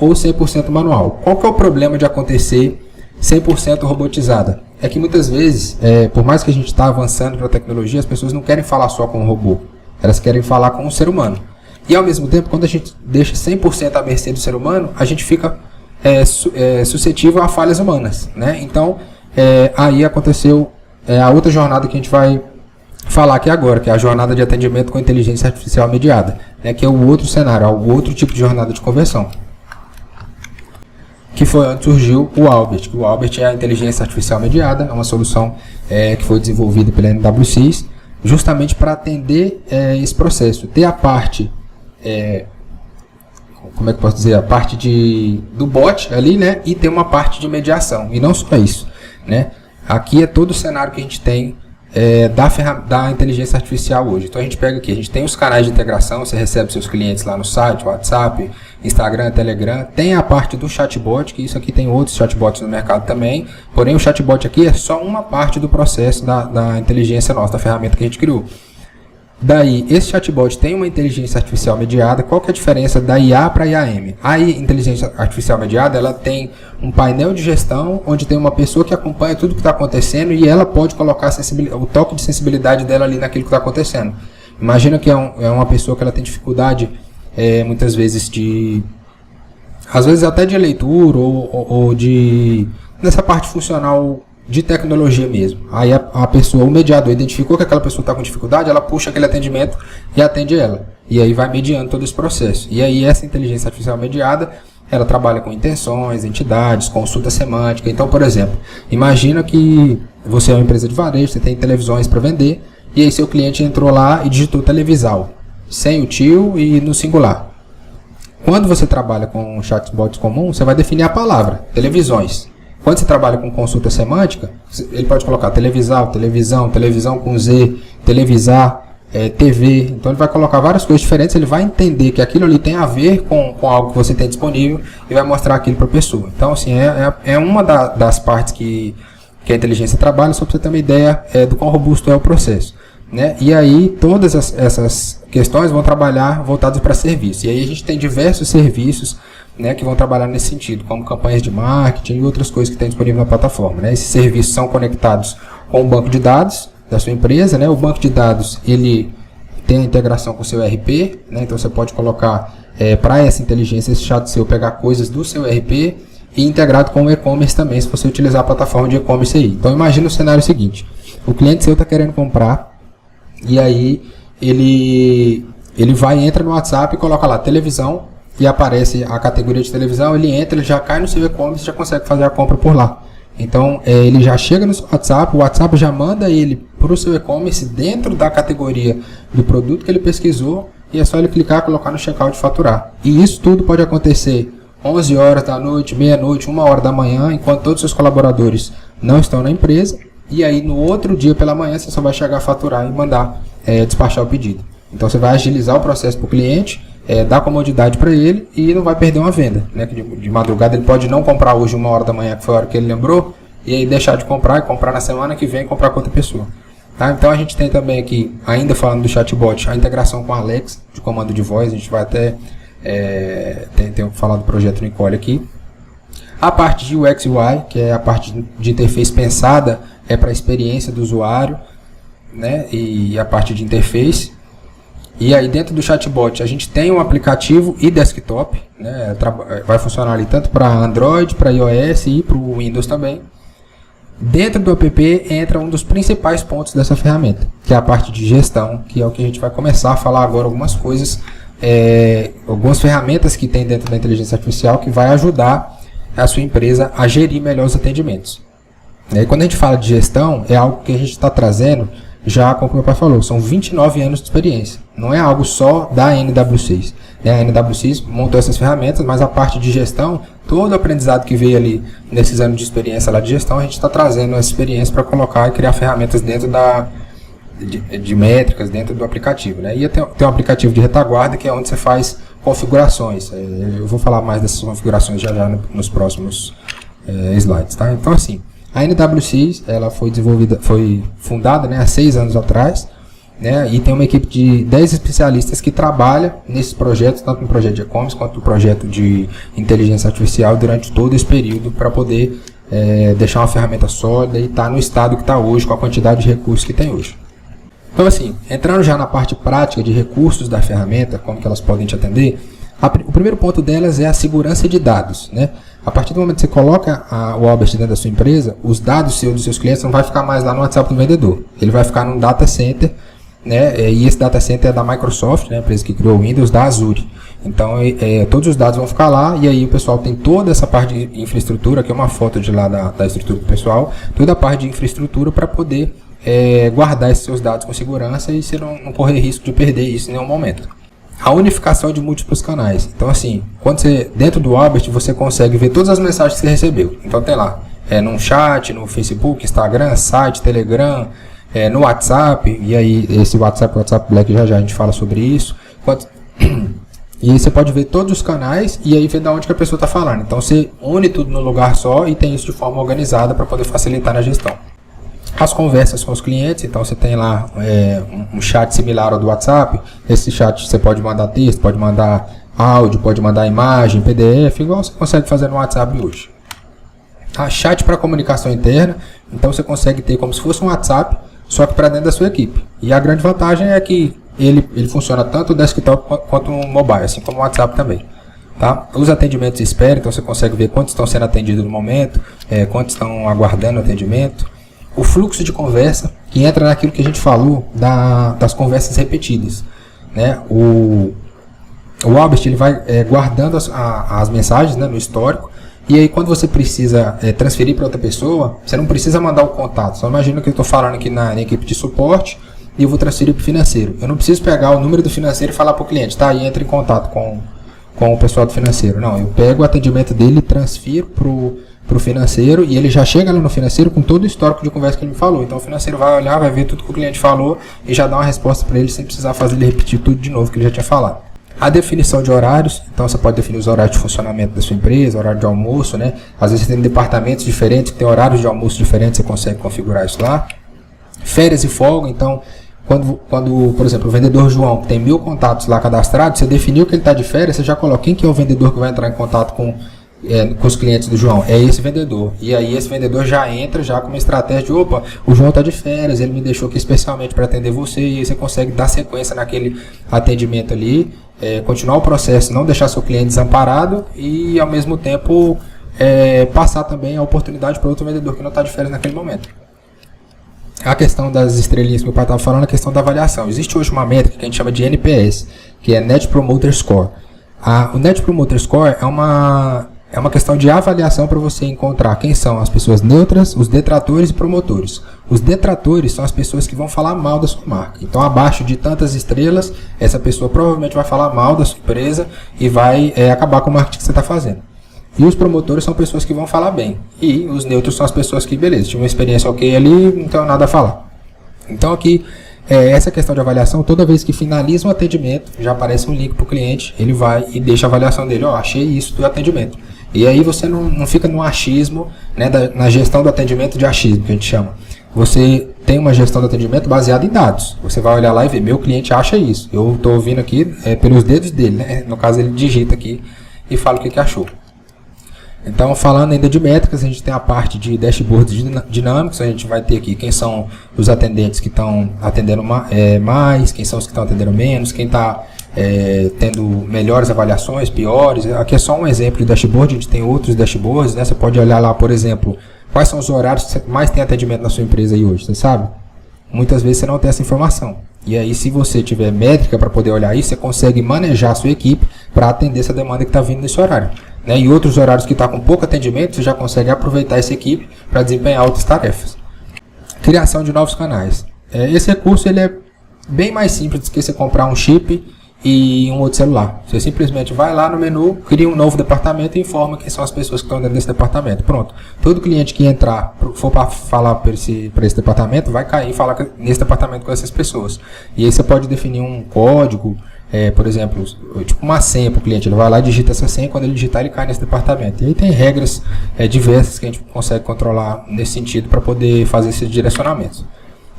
ou 100% manual. Qual que é o problema de acontecer 100% robotizada? É que muitas vezes, por mais que a gente está avançando para a tecnologia, as pessoas não querem falar só com um robô, elas querem falar com um ser humano. E ao mesmo tempo, quando a gente deixa 100% à mercê do ser humano, a gente fica suscetível a falhas humanas, né? Então, aí aconteceu a outra jornada que a gente vai falar aqui agora, que é a jornada de atendimento com inteligência artificial mediada, né? Que é o outro cenário, o outro tipo de jornada de conversão. Que foi onde surgiu o Albert. O Albert é a inteligência artificial mediada, é uma solução que foi desenvolvida pela NWC, justamente para atender esse processo. Ter a parte, como é que eu posso dizer, a parte do bot ali, né? E ter uma parte de mediação. E não só isso, né? Aqui é todo o cenário que a gente tem da inteligência artificial hoje. Então a gente pega aqui, a gente tem os canais de integração, você recebe seus clientes lá no site, WhatsApp, Instagram, Telegram, tem a parte do chatbot, que isso aqui tem outros chatbots no mercado também, porém o chatbot aqui é só uma parte do processo da inteligência nossa, da ferramenta que a gente criou. Daí, esse chatbot tem uma inteligência artificial mediada. Qual que é a diferença da IA para a IAM? A inteligência artificial mediada, ela tem um painel de gestão, onde tem uma pessoa que acompanha tudo que está acontecendo e ela pode colocar o toque de sensibilidade dela ali naquilo que está acontecendo. Imagina que é uma pessoa que ela tem dificuldade, muitas vezes, às vezes até de leitura ou nessa parte funcional de tecnologia mesmo. Aí a pessoa, o mediador, identificou que aquela pessoa está com dificuldade, ela puxa aquele atendimento e atende ela. E aí vai mediando todo esse processo. E aí essa inteligência artificial mediada, ela trabalha com intenções, entidades, consulta semântica. Então, por exemplo, imagina que você é uma empresa de varejo, você tem televisões para vender, e aí seu cliente entrou lá e digitou televisal, sem o tio e no singular. Quando você trabalha com chatbots comum, você vai definir a palavra, televisões. Quando você trabalha com consulta semântica, ele pode colocar televisal, televisão com Z, televisar, TV. Então ele vai colocar várias coisas diferentes, ele vai entender que aquilo ali tem a ver com algo que você tem disponível e vai mostrar aquilo para a pessoa. Então assim, é uma das partes que a inteligência trabalha, só para você ter uma ideia do quão robusto é o processo. né? E aí todas essas questões vão trabalhar voltadas para serviço. E aí a gente tem diversos serviços, né, que vão trabalhar nesse sentido, como campanhas de marketing e outras coisas que tem disponível na plataforma, né? Esses serviços são conectados com o banco de dados da sua empresa, né? O banco de dados, ele tem a integração com o seu ERP, né? Então você pode colocar para essa inteligência, esse chat seu, pegar coisas do seu ERP e integrado com o e-commerce também, se você utilizar a plataforma de e-commerce aí. Então imagina o cenário seguinte: o cliente seu está querendo comprar, e aí ele entra no WhatsApp e coloca lá televisão, e aparece a categoria de televisão, ele entra, ele já cai no seu e-commerce e já consegue fazer a compra por lá. Então ele já chega no seu WhatsApp, o WhatsApp já manda ele para o seu e-commerce dentro da categoria do produto que ele pesquisou, e é só ele clicar, colocar no checkout e faturar. E isso tudo pode acontecer 11 horas da noite, meia-noite, 1 hora da manhã, enquanto todos os seus colaboradores não estão na empresa, e aí no outro dia pela manhã você só vai chegar a faturar e mandar despachar o pedido. Então você vai agilizar o processo para o cliente, dar comodidade para ele e não vai perder uma venda, né? De madrugada ele pode não comprar hoje 1 hora da manhã, que foi a hora que ele lembrou, e aí deixar de comprar e comprar na semana que vem e comprar com outra pessoa. Tá? Então a gente tem também aqui, ainda falando do chatbot, a integração com a Alexa, de comando de voz. A gente vai até tem falar do projeto Nicole aqui. A parte de UX e UI, que é a parte de interface pensada para a experiência do usuário, né? E a parte de interface. E aí dentro do chatbot a gente tem um aplicativo e desktop, né? Vai funcionar ali tanto para Android, para iOS e para o Windows também. Dentro do app entra um dos principais pontos dessa ferramenta, que é a parte de gestão, que é o que a gente vai começar a falar agora, algumas coisas, algumas ferramentas que tem dentro da inteligência artificial que vai ajudar a sua empresa a gerir melhor os atendimentos. E quando a gente fala de gestão, é algo que a gente está trazendo já, como o meu pai falou, são 29 anos de experiência. Não é algo só da NW6. A NW6 montou essas ferramentas, mas a parte de gestão, todo o aprendizado que veio ali nesses anos de experiência lá de gestão, a gente está trazendo essa experiência para colocar e criar ferramentas dentro de métricas, dentro do aplicativo. Né? E tem um aplicativo de retaguarda, que é onde você faz configurações. Eu vou falar mais dessas configurações já nos próximos slides. Tá? Então, assim, a NW6 ela foi fundada, né, há 6 anos atrás, né, e tem uma equipe de 10 especialistas que trabalham nesses projetos, tanto no projeto de e-commerce quanto no projeto de inteligência artificial durante todo esse período, para poder deixar uma ferramenta sólida e estar no estado que está hoje, com a quantidade de recursos que tem hoje. Então, assim, entrando já na parte prática de recursos da ferramenta, como que elas podem te atender, o primeiro ponto delas é a segurança de dados, né? A partir do momento que você coloca o Albert dentro da sua empresa, os dados dos seus clientes não vai ficar mais lá no WhatsApp do vendedor. Ele vai ficar num data center, né? E esse data center é da Microsoft, né? A empresa que criou o Windows, da Azure. Então, todos os dados vão ficar lá, e aí o pessoal tem toda essa parte de infraestrutura, que é uma foto de lá da estrutura do pessoal, toda a parte de infraestrutura para poder guardar esses seus dados com segurança e você não correr risco de perder isso em nenhum momento. A unificação de múltiplos canais. Então, assim, quando você, dentro do Albert, você consegue ver todas as mensagens que você recebeu. Então, tem lá, num chat, no Facebook, Instagram, site, Telegram, no WhatsApp, e aí esse WhatsApp Black, já a gente fala sobre isso. E aí você pode ver todos os canais e aí ver de onde que a pessoa está falando. Então, você une tudo num lugar só e tem isso de forma organizada para poder facilitar na gestão. As conversas com os clientes, então você tem lá um chat similar ao do WhatsApp. Esse chat você pode mandar texto, pode mandar áudio, pode mandar imagem, PDF, igual você consegue fazer no WhatsApp hoje. A chat para comunicação interna, então você consegue ter como se fosse um WhatsApp, só que para dentro da sua equipe. E a grande vantagem é que ele funciona tanto desktop quanto no mobile, assim como o WhatsApp também. Tá? Os atendimentos de espera, então você consegue ver quantos estão sendo atendidos no momento, quantos estão aguardando atendimento. O fluxo de conversa, que entra naquilo que a gente falou das conversas repetidas. Né? O Albert ele vai guardando as mensagens, né, no histórico, e aí quando você precisa transferir para outra pessoa, você não precisa mandar o contato. Só imagina que eu estou falando aqui na equipe de suporte e eu vou transferir para o financeiro. Eu não preciso pegar o número do financeiro e falar para o cliente, tá? E entra em contato com o pessoal do financeiro. Não, eu pego o atendimento dele e transfiro para o financeiro, e ele já chega lá no financeiro com todo o histórico de conversa que ele me falou. Então o financeiro vai olhar, vai ver tudo que o cliente falou e já dá uma resposta para ele sem precisar fazer ele repetir tudo de novo que ele já tinha falado. A definição de horários, então você pode definir os horários de funcionamento da sua empresa, horário de almoço, né? Às vezes tem departamentos diferentes que tem horários de almoço diferentes, você consegue configurar isso lá. Férias e folga, então quando, por exemplo, o vendedor João tem 1000 contatos lá cadastrados, você definiu que ele está de férias, você já coloca quem que é o vendedor que vai entrar em contato com os clientes do João, é esse vendedor. E aí esse vendedor já entra já com uma estratégia de, opa, o João está de férias, ele me deixou aqui especialmente para atender você, e aí você consegue dar sequência naquele atendimento ali, continuar o processo, não deixar seu cliente desamparado e ao mesmo tempo passar também a oportunidade para outro vendedor que não está de férias naquele momento. A questão das estrelinhas que o pai estava falando, a questão da avaliação. Existe hoje uma métrica que a gente chama de NPS, que é Net Promoter Score. O Net Promoter Score é uma questão de avaliação para você encontrar quem são as pessoas neutras, os detratores e promotores. Os detratores são as pessoas que vão falar mal da sua marca. Então, abaixo de tantas estrelas, essa pessoa provavelmente vai falar mal da sua empresa e vai acabar com o marketing que você está fazendo. E os promotores são pessoas que vão falar bem. E os neutros são as pessoas que, beleza, tive uma experiência ok ali, não tenho nada a falar. Então, aqui, essa questão de avaliação, toda vez que finaliza um atendimento, já aparece um link para o cliente, ele vai e deixa a avaliação dele, achei isso do atendimento. E aí você não fica no achismo, né, na gestão do atendimento de achismo, que a gente chama. Você tem uma gestão do atendimento baseada em dados. Você vai olhar lá e ver, meu cliente acha isso. Eu estou ouvindo aqui pelos dedos dele, né? No caso ele digita aqui e fala o que achou. Então, falando ainda de métricas, a gente tem a parte de dashboards dinâmicos. A gente vai ter aqui quem são os atendentes que estão atendendo mais, quem são os que estão atendendo menos, quem está tendo melhores avaliações, piores. Aqui é só um exemplo de dashboard, a gente tem outros dashboards, né? Você pode olhar lá, por exemplo, quais são os horários que você mais tem atendimento na sua empresa aí hoje, você sabe? Muitas vezes você não tem essa informação. E aí, se você tiver métrica para poder olhar isso, você consegue manejar a sua equipe para atender essa demanda que está vindo nesse horário. Né? E outros horários que está com pouco atendimento, você já consegue aproveitar essa equipe para desempenhar outras tarefas. Criação de novos canais. Esse recurso ele é bem mais simples do que você comprar um chip e um outro celular. Você simplesmente vai lá no menu, cria um novo departamento e informa quem são as pessoas que estão dentro desse departamento. Pronto. Todo cliente que entrar, for para falar para esse departamento, vai cair e falar nesse departamento com essas pessoas. E aí você pode definir um código, por exemplo, tipo uma senha para o cliente. Ele vai lá e digita essa senha, quando ele digitar ele cai nesse departamento. E aí tem regras diversas que a gente consegue controlar nesse sentido para poder fazer esses direcionamentos.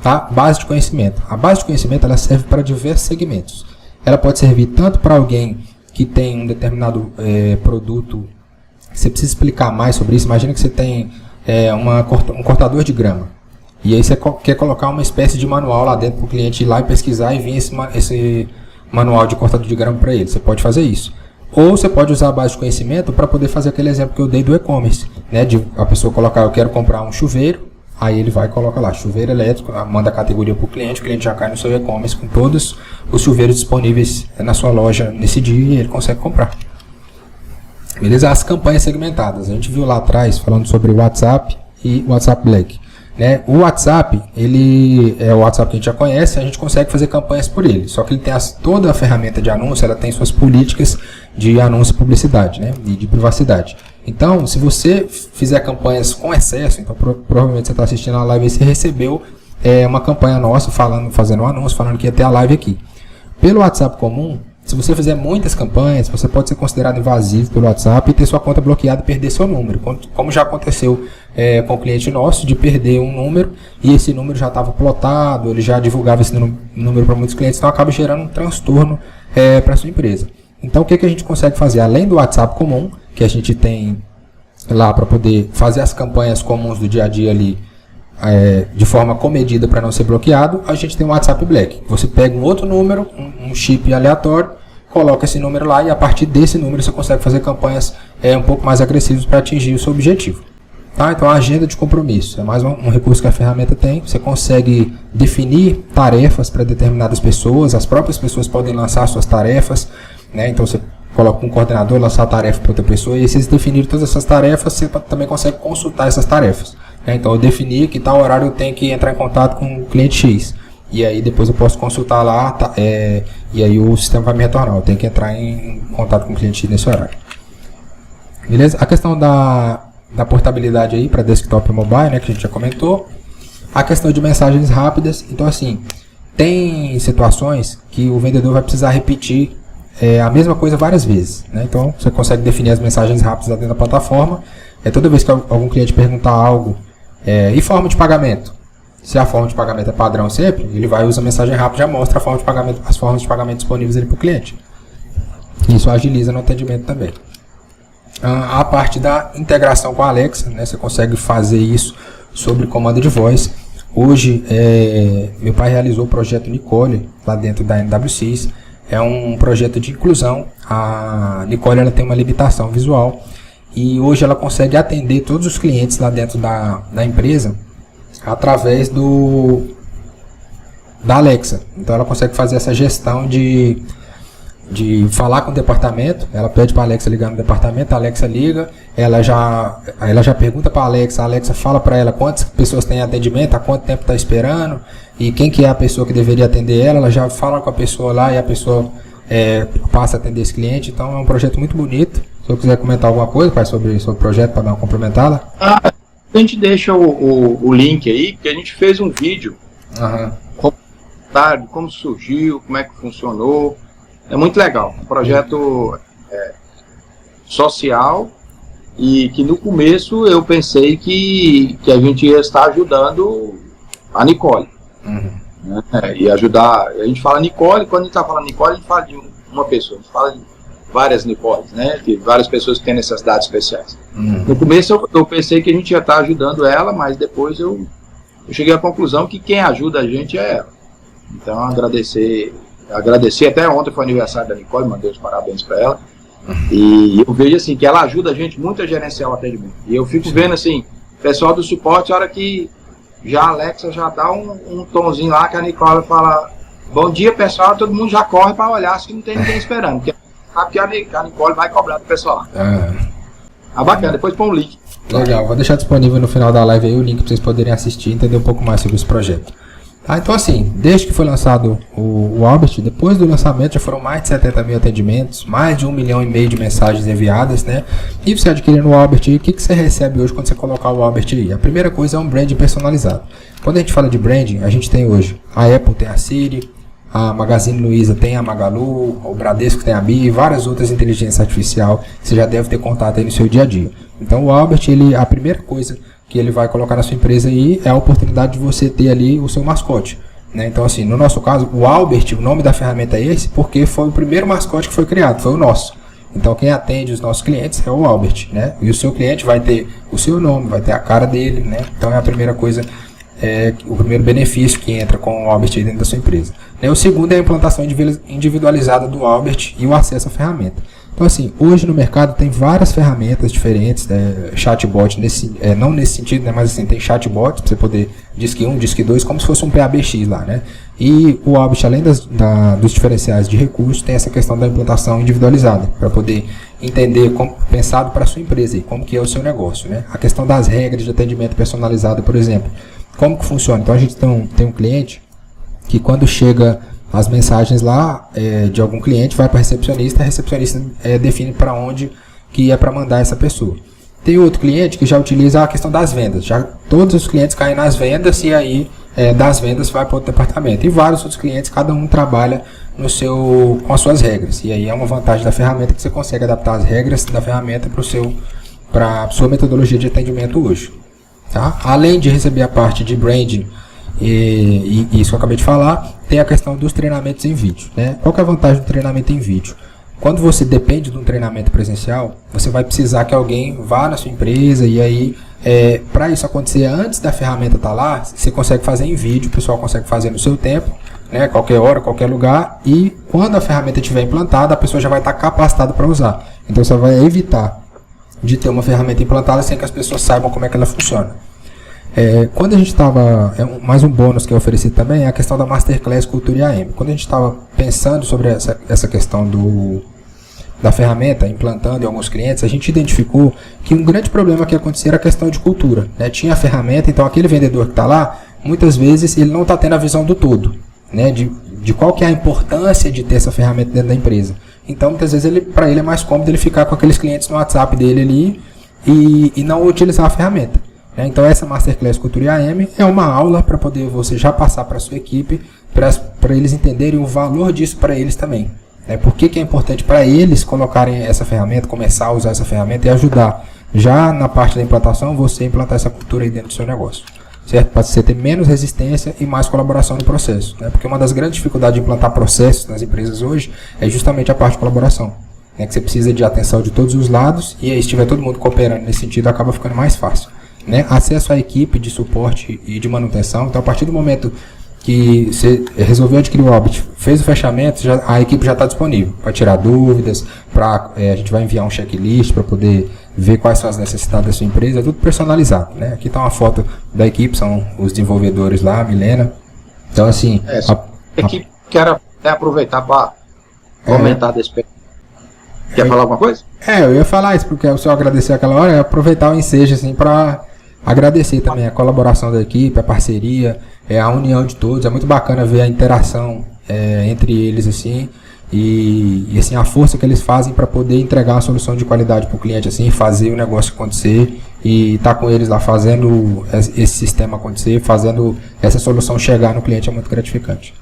Tá? Base de conhecimento. A base de conhecimento ela serve para diversos segmentos. Ela pode servir tanto para alguém que tem um determinado produto, você precisa explicar mais sobre isso. Imagina que você tem um cortador de grama, e aí você quer colocar uma espécie de manual lá dentro para o cliente ir lá e pesquisar e vir esse manual de cortador de grama para ele. Você pode fazer isso. Ou você pode usar a base de conhecimento para poder fazer aquele exemplo que eu dei do e-commerce, né? De a pessoa colocar, eu quero comprar um chuveiro. Aí ele vai e coloca lá, chuveiro elétrico, manda a categoria para o cliente já cai no seu e-commerce com todos os chuveiros disponíveis na sua loja nesse dia e ele consegue comprar. Beleza? As campanhas segmentadas. A gente viu lá atrás falando sobre o WhatsApp e o WhatsApp Black. Né? O WhatsApp, ele é o WhatsApp que a gente já conhece, a gente consegue fazer campanhas por ele. Só que ele tem toda a ferramenta de anúncio, ela tem suas políticas de anúncio e publicidade, né? E de privacidade. Então, se você fizer campanhas com excesso, então provavelmente você está assistindo a live e você recebeu uma campanha nossa fazendo um anúncio, falando que ia ter a live aqui. Pelo WhatsApp comum, se você fizer muitas campanhas, você pode ser considerado invasivo pelo WhatsApp e ter sua conta bloqueada e perder seu número. Como já aconteceu com o cliente nosso, de perder um número e esse número já estava plotado, ele já divulgava esse número para muitos clientes, então acaba gerando um transtorno para a sua empresa. Então, o que a gente consegue fazer? Além do WhatsApp comum, que a gente tem lá para poder fazer as campanhas comuns do dia a dia ali de forma comedida para não ser bloqueado, a gente tem o WhatsApp Black. Você pega um outro número, um chip aleatório, coloca esse número lá e a partir desse número você consegue fazer campanhas um pouco mais agressivas para atingir o seu objetivo. Tá? Então, a agenda de compromisso é mais um recurso que a ferramenta tem. Você consegue definir tarefas para determinadas pessoas, as próprias pessoas podem lançar suas tarefas, né? Então você coloca um coordenador, lançar a tarefa para outra pessoa, e se eles definirem todas essas tarefas, você também consegue consultar essas tarefas. Né? Então eu defini que tal horário eu tenho que entrar em contato com o cliente X, e aí depois eu posso consultar lá, e aí o sistema vai me retornar, eu tenho que entrar em contato com o cliente X nesse horário. Beleza? A questão da portabilidade aí para desktop e mobile, né, que a gente já comentou. A questão de mensagens rápidas, então assim, tem situações que o vendedor vai precisar repetir a mesma coisa várias vezes, né? Então você consegue definir as mensagens rápidas dentro da plataforma. Toda vez que algum cliente perguntar algo, e forma de pagamento? Se a forma de pagamento é padrão sempre, ele vai usar mensagem rápida e já mostra a forma de pagamento, as formas de pagamento disponíveis para o cliente. Isso agiliza no atendimento também. A parte da integração com a Alexa, né, você consegue fazer isso sobre comando de voz. Hoje, meu pai realizou o projeto Nicole, lá dentro da NWCIS. É um projeto de inclusão. A Nicole ela tem uma limitação visual e hoje ela consegue atender todos os clientes lá dentro da empresa através da Alexa. Então ela consegue fazer essa gestão de falar com o departamento. Ela pede para a Alexa ligar no departamento, a Alexa liga, ela já pergunta para a Alexa fala para ela quantas pessoas tem atendimento, há quanto tempo está esperando e quem que é a pessoa que deveria atender ela já fala com a pessoa lá e a pessoa passa a atender esse cliente. Então é um projeto muito bonito. Se eu quiser comentar alguma coisa, pai, sobre o projeto para dar uma complementada. A gente deixa o link aí, que a gente fez um vídeo como surgiu, como é que funcionou. É muito legal, um projeto social e que no começo eu pensei que a gente ia estar ajudando a Nicole. Né? E ajudar, a gente fala Nicole, quando a gente está falando Nicole, a gente fala de uma pessoa, a gente fala de várias Nicoles, né? De várias pessoas que têm necessidades especiais. No começo eu pensei que a gente ia estar ajudando ela, mas depois eu cheguei à conclusão que quem ajuda a gente é ela. Então agradecer, até ontem foi aniversário da Nicole, mandei os parabéns para ela. E eu vejo assim, que ela ajuda a gente muito a gerenciar o atendimento. E eu fico vendo assim, pessoal do suporte, a hora que já a Alexa já dá um tomzinho lá, que a Nicole fala, bom dia pessoal, todo mundo já corre para olhar se não tem ninguém esperando, porque sabe que a Nicole vai cobrar do pessoal. Bacana, depois põe um link. Legal, vou deixar disponível no final da live aí o link para vocês poderem assistir e entender um pouco mais sobre esse projeto. Então assim, desde que foi lançado o Albert, depois do lançamento já foram mais de 70 mil atendimentos, mais de 1,5 milhão de mensagens enviadas, né? E você adquirindo o Albert aí, o que você recebe hoje quando você colocar o Albert aí? A primeira coisa é um branding personalizado. Quando a gente fala de branding, a gente tem hoje, a Apple tem a Siri, a Magazine Luiza tem a Magalu, o Bradesco tem a Bi e várias outras inteligências artificiais que você já deve ter contato aí no seu dia a dia. Então o Albert, a primeira coisa que ele vai colocar na sua empresa aí é a oportunidade de você ter ali o seu mascote, né? Então assim, no nosso caso, o Albert, o nome da ferramenta é esse porque foi o primeiro mascote que foi criado, foi o nosso. Então quem atende os nossos clientes é o Albert, né? E o seu cliente vai ter o seu nome, vai ter a cara dele, né? Então é a primeira coisa, o primeiro benefício que entra com o Albert aí dentro da sua empresa. O segundo é a implantação individualizada do Albert e o acesso à ferramenta. Então assim, hoje no mercado tem várias ferramentas diferentes, chatbot, não nesse sentido, né, mas assim, tem chatbot para você poder, Disque 1, Disque 2, como se fosse um PABX lá, né? E o Albert, além dos diferenciais de recursos, tem essa questão da implantação individualizada, para poder entender, pensado para a sua empresa, e como que é o seu negócio, né? A questão das regras de atendimento personalizado, por exemplo, como que funciona? Então a gente tem um cliente que quando chega as mensagens lá de algum cliente, vai para a recepcionista define para onde que é para mandar essa pessoa. Tem outro cliente que já utiliza a questão das vendas, já todos os clientes caem nas vendas e aí das vendas vai para outro departamento. E vários outros clientes, cada um trabalha com as suas regras. E aí é uma vantagem da ferramenta que você consegue adaptar as regras da ferramenta para a sua metodologia de atendimento hoje. Tá? Além de receber a parte de branding, e isso que eu acabei de falar, tem a questão dos treinamentos em vídeo, né? Qual que é a vantagem do treinamento em vídeo? Quando você depende de um treinamento presencial, você vai precisar que alguém vá na sua empresa e aí, para isso acontecer antes da ferramenta estar lá, você consegue fazer em vídeo, o pessoal consegue fazer no seu tempo, né? Qualquer hora, qualquer lugar, e quando a ferramenta estiver implantada, a pessoa já vai estar capacitada para usar. Então você vai evitar de ter uma ferramenta implantada sem que as pessoas saibam como é que ela funciona. Quando a gente estava, mais um bônus que eu ofereci também é a questão da Masterclass Cultura IAM. Quando a gente estava pensando sobre essa questão da ferramenta, implantando em alguns clientes, a gente identificou que um grande problema que acontecia era a questão de cultura, né? Tinha a ferramenta, então aquele vendedor que está lá, muitas vezes ele não está tendo a visão do todo, né? De qual que é a importância de ter essa ferramenta dentro da empresa. Então muitas vezes para ele é mais cômodo ele ficar com aqueles clientes no WhatsApp dele ali e não utilizar a ferramenta. Então essa Masterclass Cultura IAM é uma aula para poder você já passar para a sua equipe, para eles entenderem o valor disso para eles também. Por que é importante para eles colocarem essa ferramenta, começar a usar essa ferramenta e ajudar já na parte da implantação, você implantar essa cultura aí dentro do seu negócio. certo? Para você ter menos resistência e mais colaboração no processo, né? Porque uma das grandes dificuldades de implantar processos nas empresas hoje é justamente a parte de colaboração, né? Que você precisa de atenção de todos os lados, e aí se tiver todo mundo cooperando nesse sentido, acaba ficando mais fácil, né? Acesso à equipe de suporte e de manutenção. Então, a partir do momento que você resolveu adquirir o Orbit, fez o fechamento, a equipe já está disponível para tirar dúvidas, a gente vai enviar um checklist para poder ver quais são as necessidades da sua empresa, é tudo personalizado, né? Aqui está uma foto da equipe, são os desenvolvedores lá, a Milena. Então, assim... equipe quer aproveitar para comentar desse... Quer falar alguma coisa? Eu ia falar isso, porque o senhor agradecer aquela hora, é aproveitar o ensejo, assim, para agradecer também a colaboração da equipe, a parceria, a união de todos. É muito bacana ver a interação entre eles, assim, e assim, a força que eles fazem para poder entregar uma solução de qualidade para o cliente, assim, fazer o negócio acontecer, e estar com eles lá fazendo esse sistema acontecer, fazendo essa solução chegar no cliente é muito gratificante.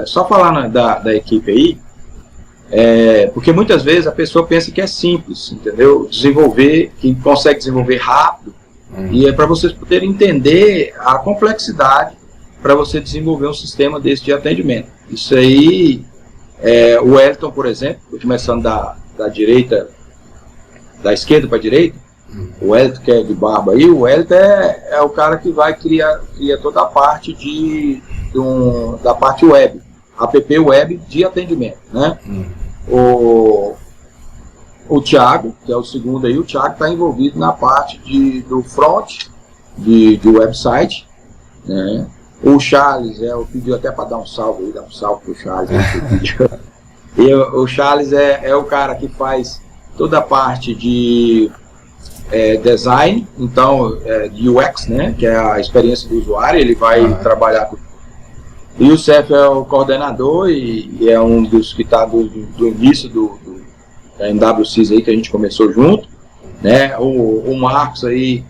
Só falar da equipe aí, porque muitas vezes a pessoa pensa que é simples, entendeu? Desenvolver, que consegue desenvolver rápido, e é para vocês poderem entender a complexidade para você desenvolver um sistema desse de atendimento. Isso aí, o Wellington, por exemplo, começando da direita, da esquerda para a direita, o Wellington, que é de barba aí, o Wellington é o cara que vai criar toda a parte da parte web, app web de atendimento, né? O Thiago, que é o segundo aí, o Thiago está envolvido na parte do front, de website, né? O Charles, eu pedi até para dar um salve aí, pro Charles. E o Charles é o cara que faz toda a parte de design, então, de UX, né? Que é a experiência do usuário, ele vai trabalhar com. E o Cef é o coordenador e é um dos que está do início da MWCs aí, que a gente começou junto, né? O Marcos aí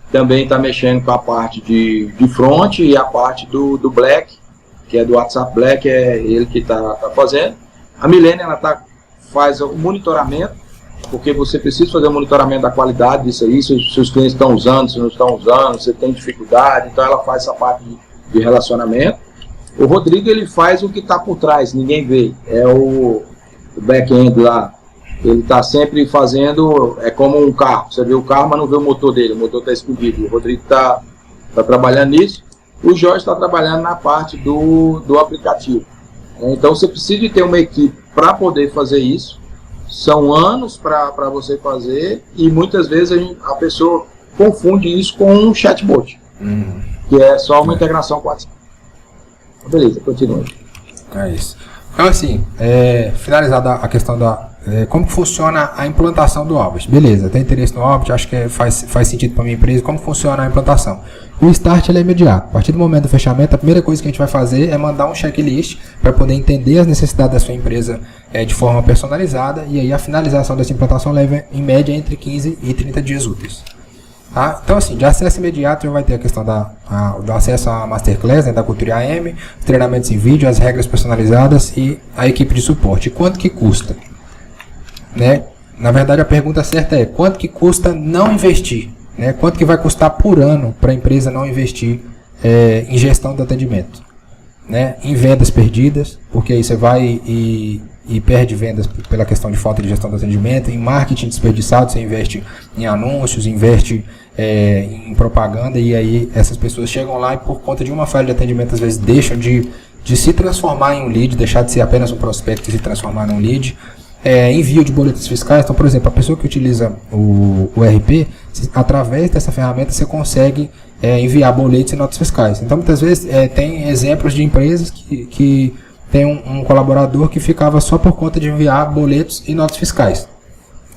também está mexendo com a parte de front, e a parte do Black, que é do WhatsApp Black, é ele que está fazendo. A Milena, ela faz o monitoramento, porque você precisa fazer o monitoramento da qualidade disso aí, se os clientes estão usando, se não estão usando, se tem dificuldade, então ela faz essa parte de relacionamento. O Rodrigo, ele faz o que está por trás, ninguém vê, é o back-end lá, ele está sempre fazendo, é como um carro, você vê o carro, mas não vê o motor dele, o motor está escondido. O Rodrigo está trabalhando nisso, o Jorge está trabalhando na parte do aplicativo. Então você precisa de ter uma equipe para poder fazer isso, são anos para você fazer, e muitas vezes a pessoa confunde isso com um chatbot, que é só uma integração com o WhatsApp. Beleza, continua. É isso. Então, assim, finalizada a questão como funciona a implantação do Orbit. Beleza, tem interesse no Orbit, acho que faz sentido para a minha empresa. Como funciona a implantação? O start é imediato. A partir do momento do fechamento, a primeira coisa que a gente vai fazer é mandar um checklist para poder entender as necessidades da sua empresa de forma personalizada, e aí a finalização dessa implantação leva em média entre 15 e 30 dias úteis. Tá? Então, assim, de acesso imediato já vai ter a questão do acesso à Masterclass, né, da Cultura AM, treinamentos em vídeo, as regras personalizadas e a equipe de suporte. E quanto que custa? Né? Na verdade, a pergunta certa é: quanto que custa não investir? Né? Quanto que vai custar por ano para a empresa não investir em gestão do atendimento? Né? Em vendas perdidas, porque aí você vai e perde vendas pela questão de falta de gestão do atendimento. Em marketing desperdiçado, você investe em anúncios, investe em propaganda, e aí essas pessoas chegam lá e, por conta de uma falha de atendimento, às vezes deixam de se transformar em um lead, deixar de ser apenas um prospecto e se transformar em um lead. Envio de boletos fiscais. Então, por exemplo, a pessoa que utiliza o RP, através dessa ferramenta você consegue enviar boletos e notas fiscais. Então, muitas vezes tem exemplos de empresas que tem um colaborador que ficava só por conta de enviar boletos e notas fiscais.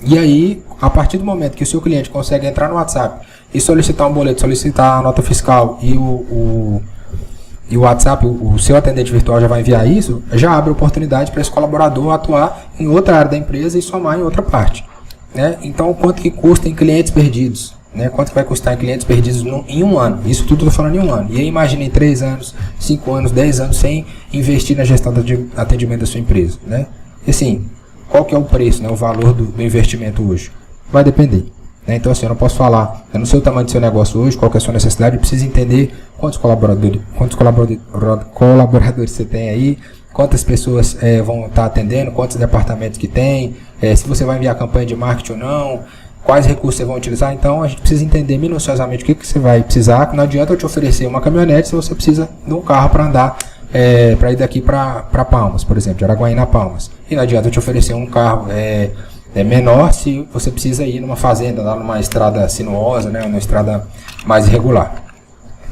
E aí, a partir do momento que o seu cliente consegue entrar no WhatsApp e solicitar um boleto, solicitar a nota fiscal, e o WhatsApp, o seu atendente virtual já vai enviar isso, já abre oportunidade para esse colaborador atuar em outra área da empresa e somar em outra parte. Né? Então, quanto que custa em clientes perdidos? Né? Quanto que vai custar em clientes perdidos em um ano? Isso tudo eu estou falando em um ano. E aí imagine em 3 anos, 5 anos, 10 anos sem investir na gestão do atendimento da sua empresa. Né? E assim, qual que é o preço, né? O valor do investimento hoje? Vai depender. né? Então assim, eu não posso falar, eu não sei o tamanho do seu negócio hoje, qual que é a sua necessidade, eu preciso entender quantos colaboradores você tem aí, quantas pessoas vão estar atendendo, quantos departamentos que tem, se você vai enviar campanha de marketing ou não, quais recursos você vai utilizar. Então a gente precisa entender minuciosamente o que você vai precisar. Não adianta eu te oferecer uma caminhonete se você precisa de um carro para andar, para ir daqui para Palmas, por exemplo, de Araguaína a Palmas. E não adianta eu te oferecer um carro menor se você precisa ir numa fazenda, lá numa estrada sinuosa, né, uma estrada mais irregular.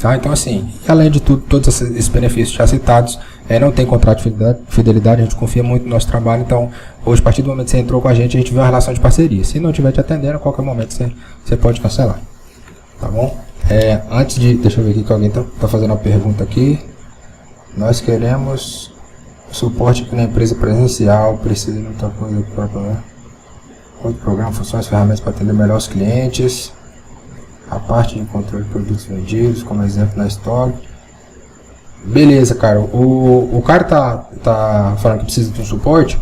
Tá? Então assim, além de tudo, todos esses benefícios já citados, não tem contrato de fidelidade, a gente confia muito no nosso trabalho. Então hoje, a partir do momento que você entrou com a gente vê uma relação de parceria. Se não estiver te atendendo, a qualquer momento você pode cancelar, tá bom? Antes de, deixa eu ver aqui que alguém tá fazendo uma pergunta aqui. Nós queremos suporte aqui na empresa presencial, precisa de muita coisa para o programa, funções, ferramentas para atender melhor os clientes, a parte de controle de produtos vendidos, como exemplo na história. Beleza, cara, o cara tá falando que precisa de um suporte.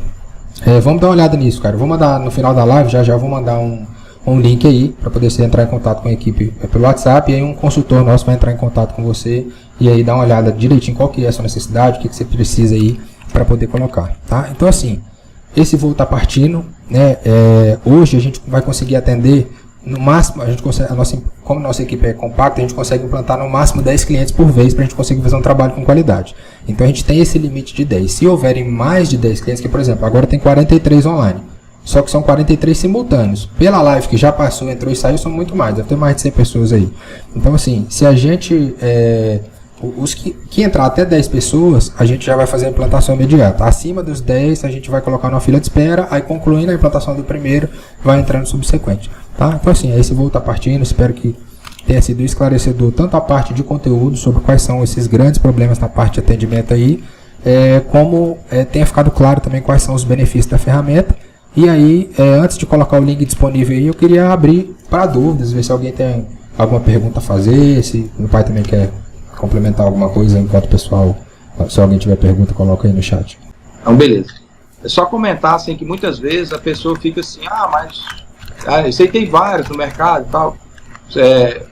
Vamos dar uma olhada nisso, cara. Eu vou mandar no final da live, já vou mandar um link aí para poder você entrar em contato com a equipe pelo WhatsApp, e aí um consultor nosso vai entrar em contato com você e aí dar uma olhada direitinho qual que é a sua necessidade, o que você precisa aí para poder colocar, tá? Então assim, esse voo tá partindo, né? Hoje a gente vai conseguir atender no máximo, a gente consegue, como a nossa equipe é compacta, a gente consegue implantar no máximo 10 clientes por vez para a gente conseguir fazer um trabalho com qualidade. Então a gente tem esse limite de 10. Se houverem mais de 10 clientes, que por exemplo, agora tem 43 online, só que são 43 simultâneos. Pela live que já passou, entrou e saiu, são muito mais, deve ter mais de 100 pessoas aí. Então assim, se a gente, os que entrar até 10 pessoas, a gente já vai fazer a implantação imediata. Acima dos 10, a gente vai colocar numa fila de espera, aí concluindo a implantação do primeiro, vai entrando no subsequente. Tá? Então assim, esse voo está partindo, espero que tenha sido esclarecedor tanto a parte de conteúdo sobre quais são esses grandes problemas na parte de atendimento aí, como tenha ficado claro também quais são os benefícios da ferramenta. E aí, antes de colocar o link disponível aí, eu queria abrir para dúvidas, ver se alguém tem alguma pergunta a fazer, se meu pai também quer complementar alguma coisa enquanto o pessoal, se alguém tiver pergunta, coloca aí no chat. Então, beleza. É só comentar assim que muitas vezes a pessoa fica assim, mas isso aí tem vários no mercado e tal.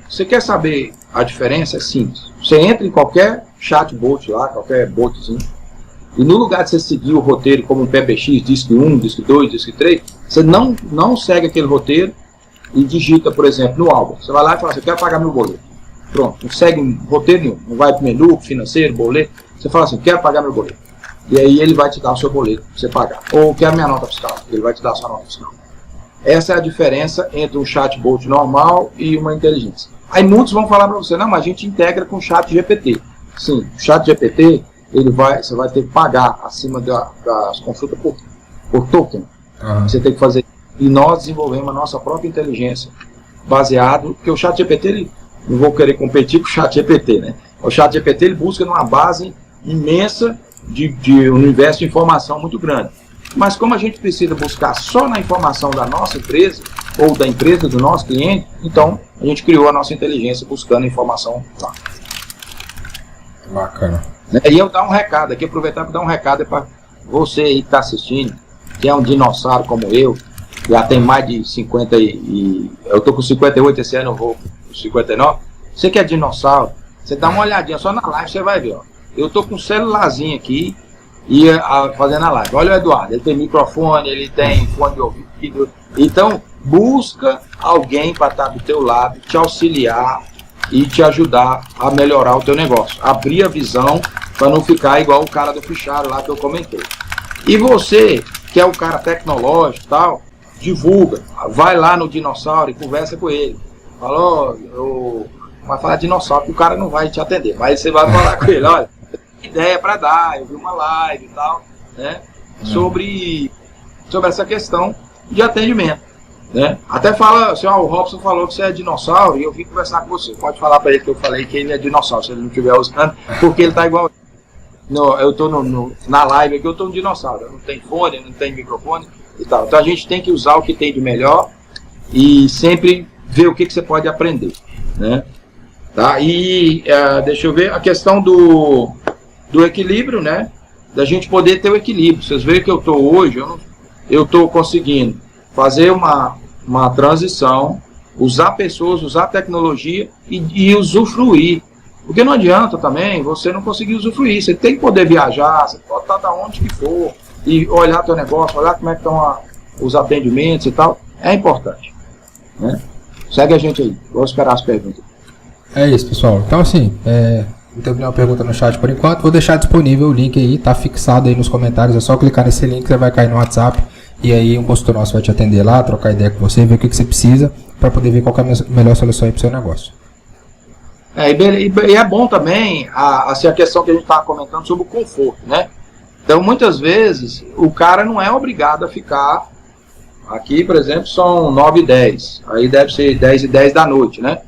Você quer saber a diferença? É simples. Você entra em qualquer chatbot lá, qualquer botzinho, e no lugar de você seguir o roteiro como um PBX, disque 1, disque 2, disque 3, você não segue aquele roteiro e digita, por exemplo, no álbum. Você vai lá e fala assim, eu quero pagar meu boleto. Pronto, não segue um roteiro nenhum, não vai para o menu, financeiro, boleto. Você fala assim, quero pagar meu boleto. E aí ele vai te dar o seu boleto para você pagar. Ou quero minha nota fiscal, ele vai te dar a sua nota fiscal. Essa é a diferença entre um chatbot normal e uma inteligência. Aí muitos vão falar para você, não, mas a gente integra com o ChatGPT. Sim, o ChatGPT, você vai ter que pagar acima das consultas por token. Você tem que fazer. E nós desenvolvemos a nossa própria inteligência, baseado, porque o ChatGPT, ele, não vou querer competir com o ChatGPT, né? O ChatGPT, ele busca numa base imensa de um universo de informação muito grande. Mas como a gente precisa buscar só na informação da nossa empresa, ou da empresa do nosso cliente, então a gente criou a nossa inteligência buscando informação lá. Bacana. E eu dar um recado aqui, aproveitar para dar um recado para você aí que está assistindo, que é um dinossauro como eu, já tem mais de 50 eu tô com 58 esse ano, eu vou com 59. Você que é dinossauro, você dá uma olhadinha só na live, você vai ver, ó. Eu tô com um celularzinho aqui e fazendo a live. Olha o Eduardo, ele tem microfone, ele tem fone de ouvido. Então, busca alguém para estar do teu lado, te auxiliar e te ajudar a melhorar o teu negócio. Abrir a visão para não ficar igual o cara do fichário lá que eu comentei. E você, que é o cara tecnológico e tal, divulga. Vai lá no dinossauro e conversa com ele. Falou, vai falar dinossauro que o cara não vai te atender. Mas você vai falar com ele, olha, ideia para dar, eu vi uma live e tal, né, sobre essa questão de atendimento, né? Até fala, assim, o Robson falou que você é dinossauro e eu vim conversar com você. Pode falar para ele que eu falei que ele é dinossauro, se ele não estiver usando, porque ele tá igual. Eu tô na live aqui, eu tô um dinossauro, eu não tenho fone, não tenho microfone e tal. Então a gente tem que usar o que tem de melhor e sempre ver o que você pode aprender, né? Tá? E deixa eu ver a questão do equilíbrio, né? Da gente poder ter o equilíbrio. Vocês veem que eu estou hoje, eu estou conseguindo fazer uma transição, usar pessoas, usar tecnologia e usufruir. Porque não adianta também você não conseguir usufruir. Você tem que poder viajar, você pode estar da onde que for e olhar teu negócio, olhar como é que estão os atendimentos e tal. É importante, né? Segue a gente aí. Vou esperar as perguntas. É isso, pessoal. Então, assim, não tem nenhuma pergunta no chat por enquanto. Vou deixar disponível o link aí, tá fixado aí nos comentários. É só clicar nesse link que você vai cair no WhatsApp. E aí um consultor nosso vai te atender lá, trocar ideia com você, ver o que você precisa para poder ver qual é a melhor solução aí para o seu negócio. E é bom também assim, a questão que a gente estava comentando sobre o conforto, né? Então, muitas vezes, o cara não é obrigado a ficar. Aqui, por exemplo, são 9h10. Aí deve ser 10h10 da noite, né?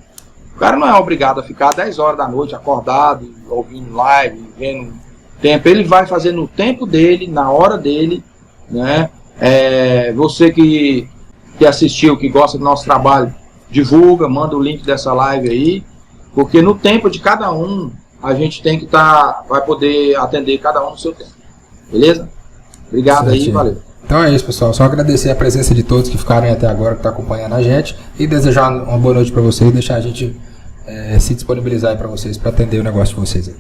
O cara não é obrigado a ficar 10 horas da noite acordado, ouvindo live, vendo tempo. Ele vai fazer no tempo dele, na hora dele, né? Você que assistiu, que gosta do nosso trabalho, divulga, manda o link dessa live aí, porque no tempo de cada um, a gente tem que vai poder atender cada um no seu tempo. Beleza? Obrigado aí, valeu. Então é isso, pessoal. Só agradecer a presença de todos que ficaram até agora, que estão acompanhando a gente, e desejar uma boa noite para vocês e deixar a gente se disponibilizar aí para vocês, para atender o negócio de vocês aí.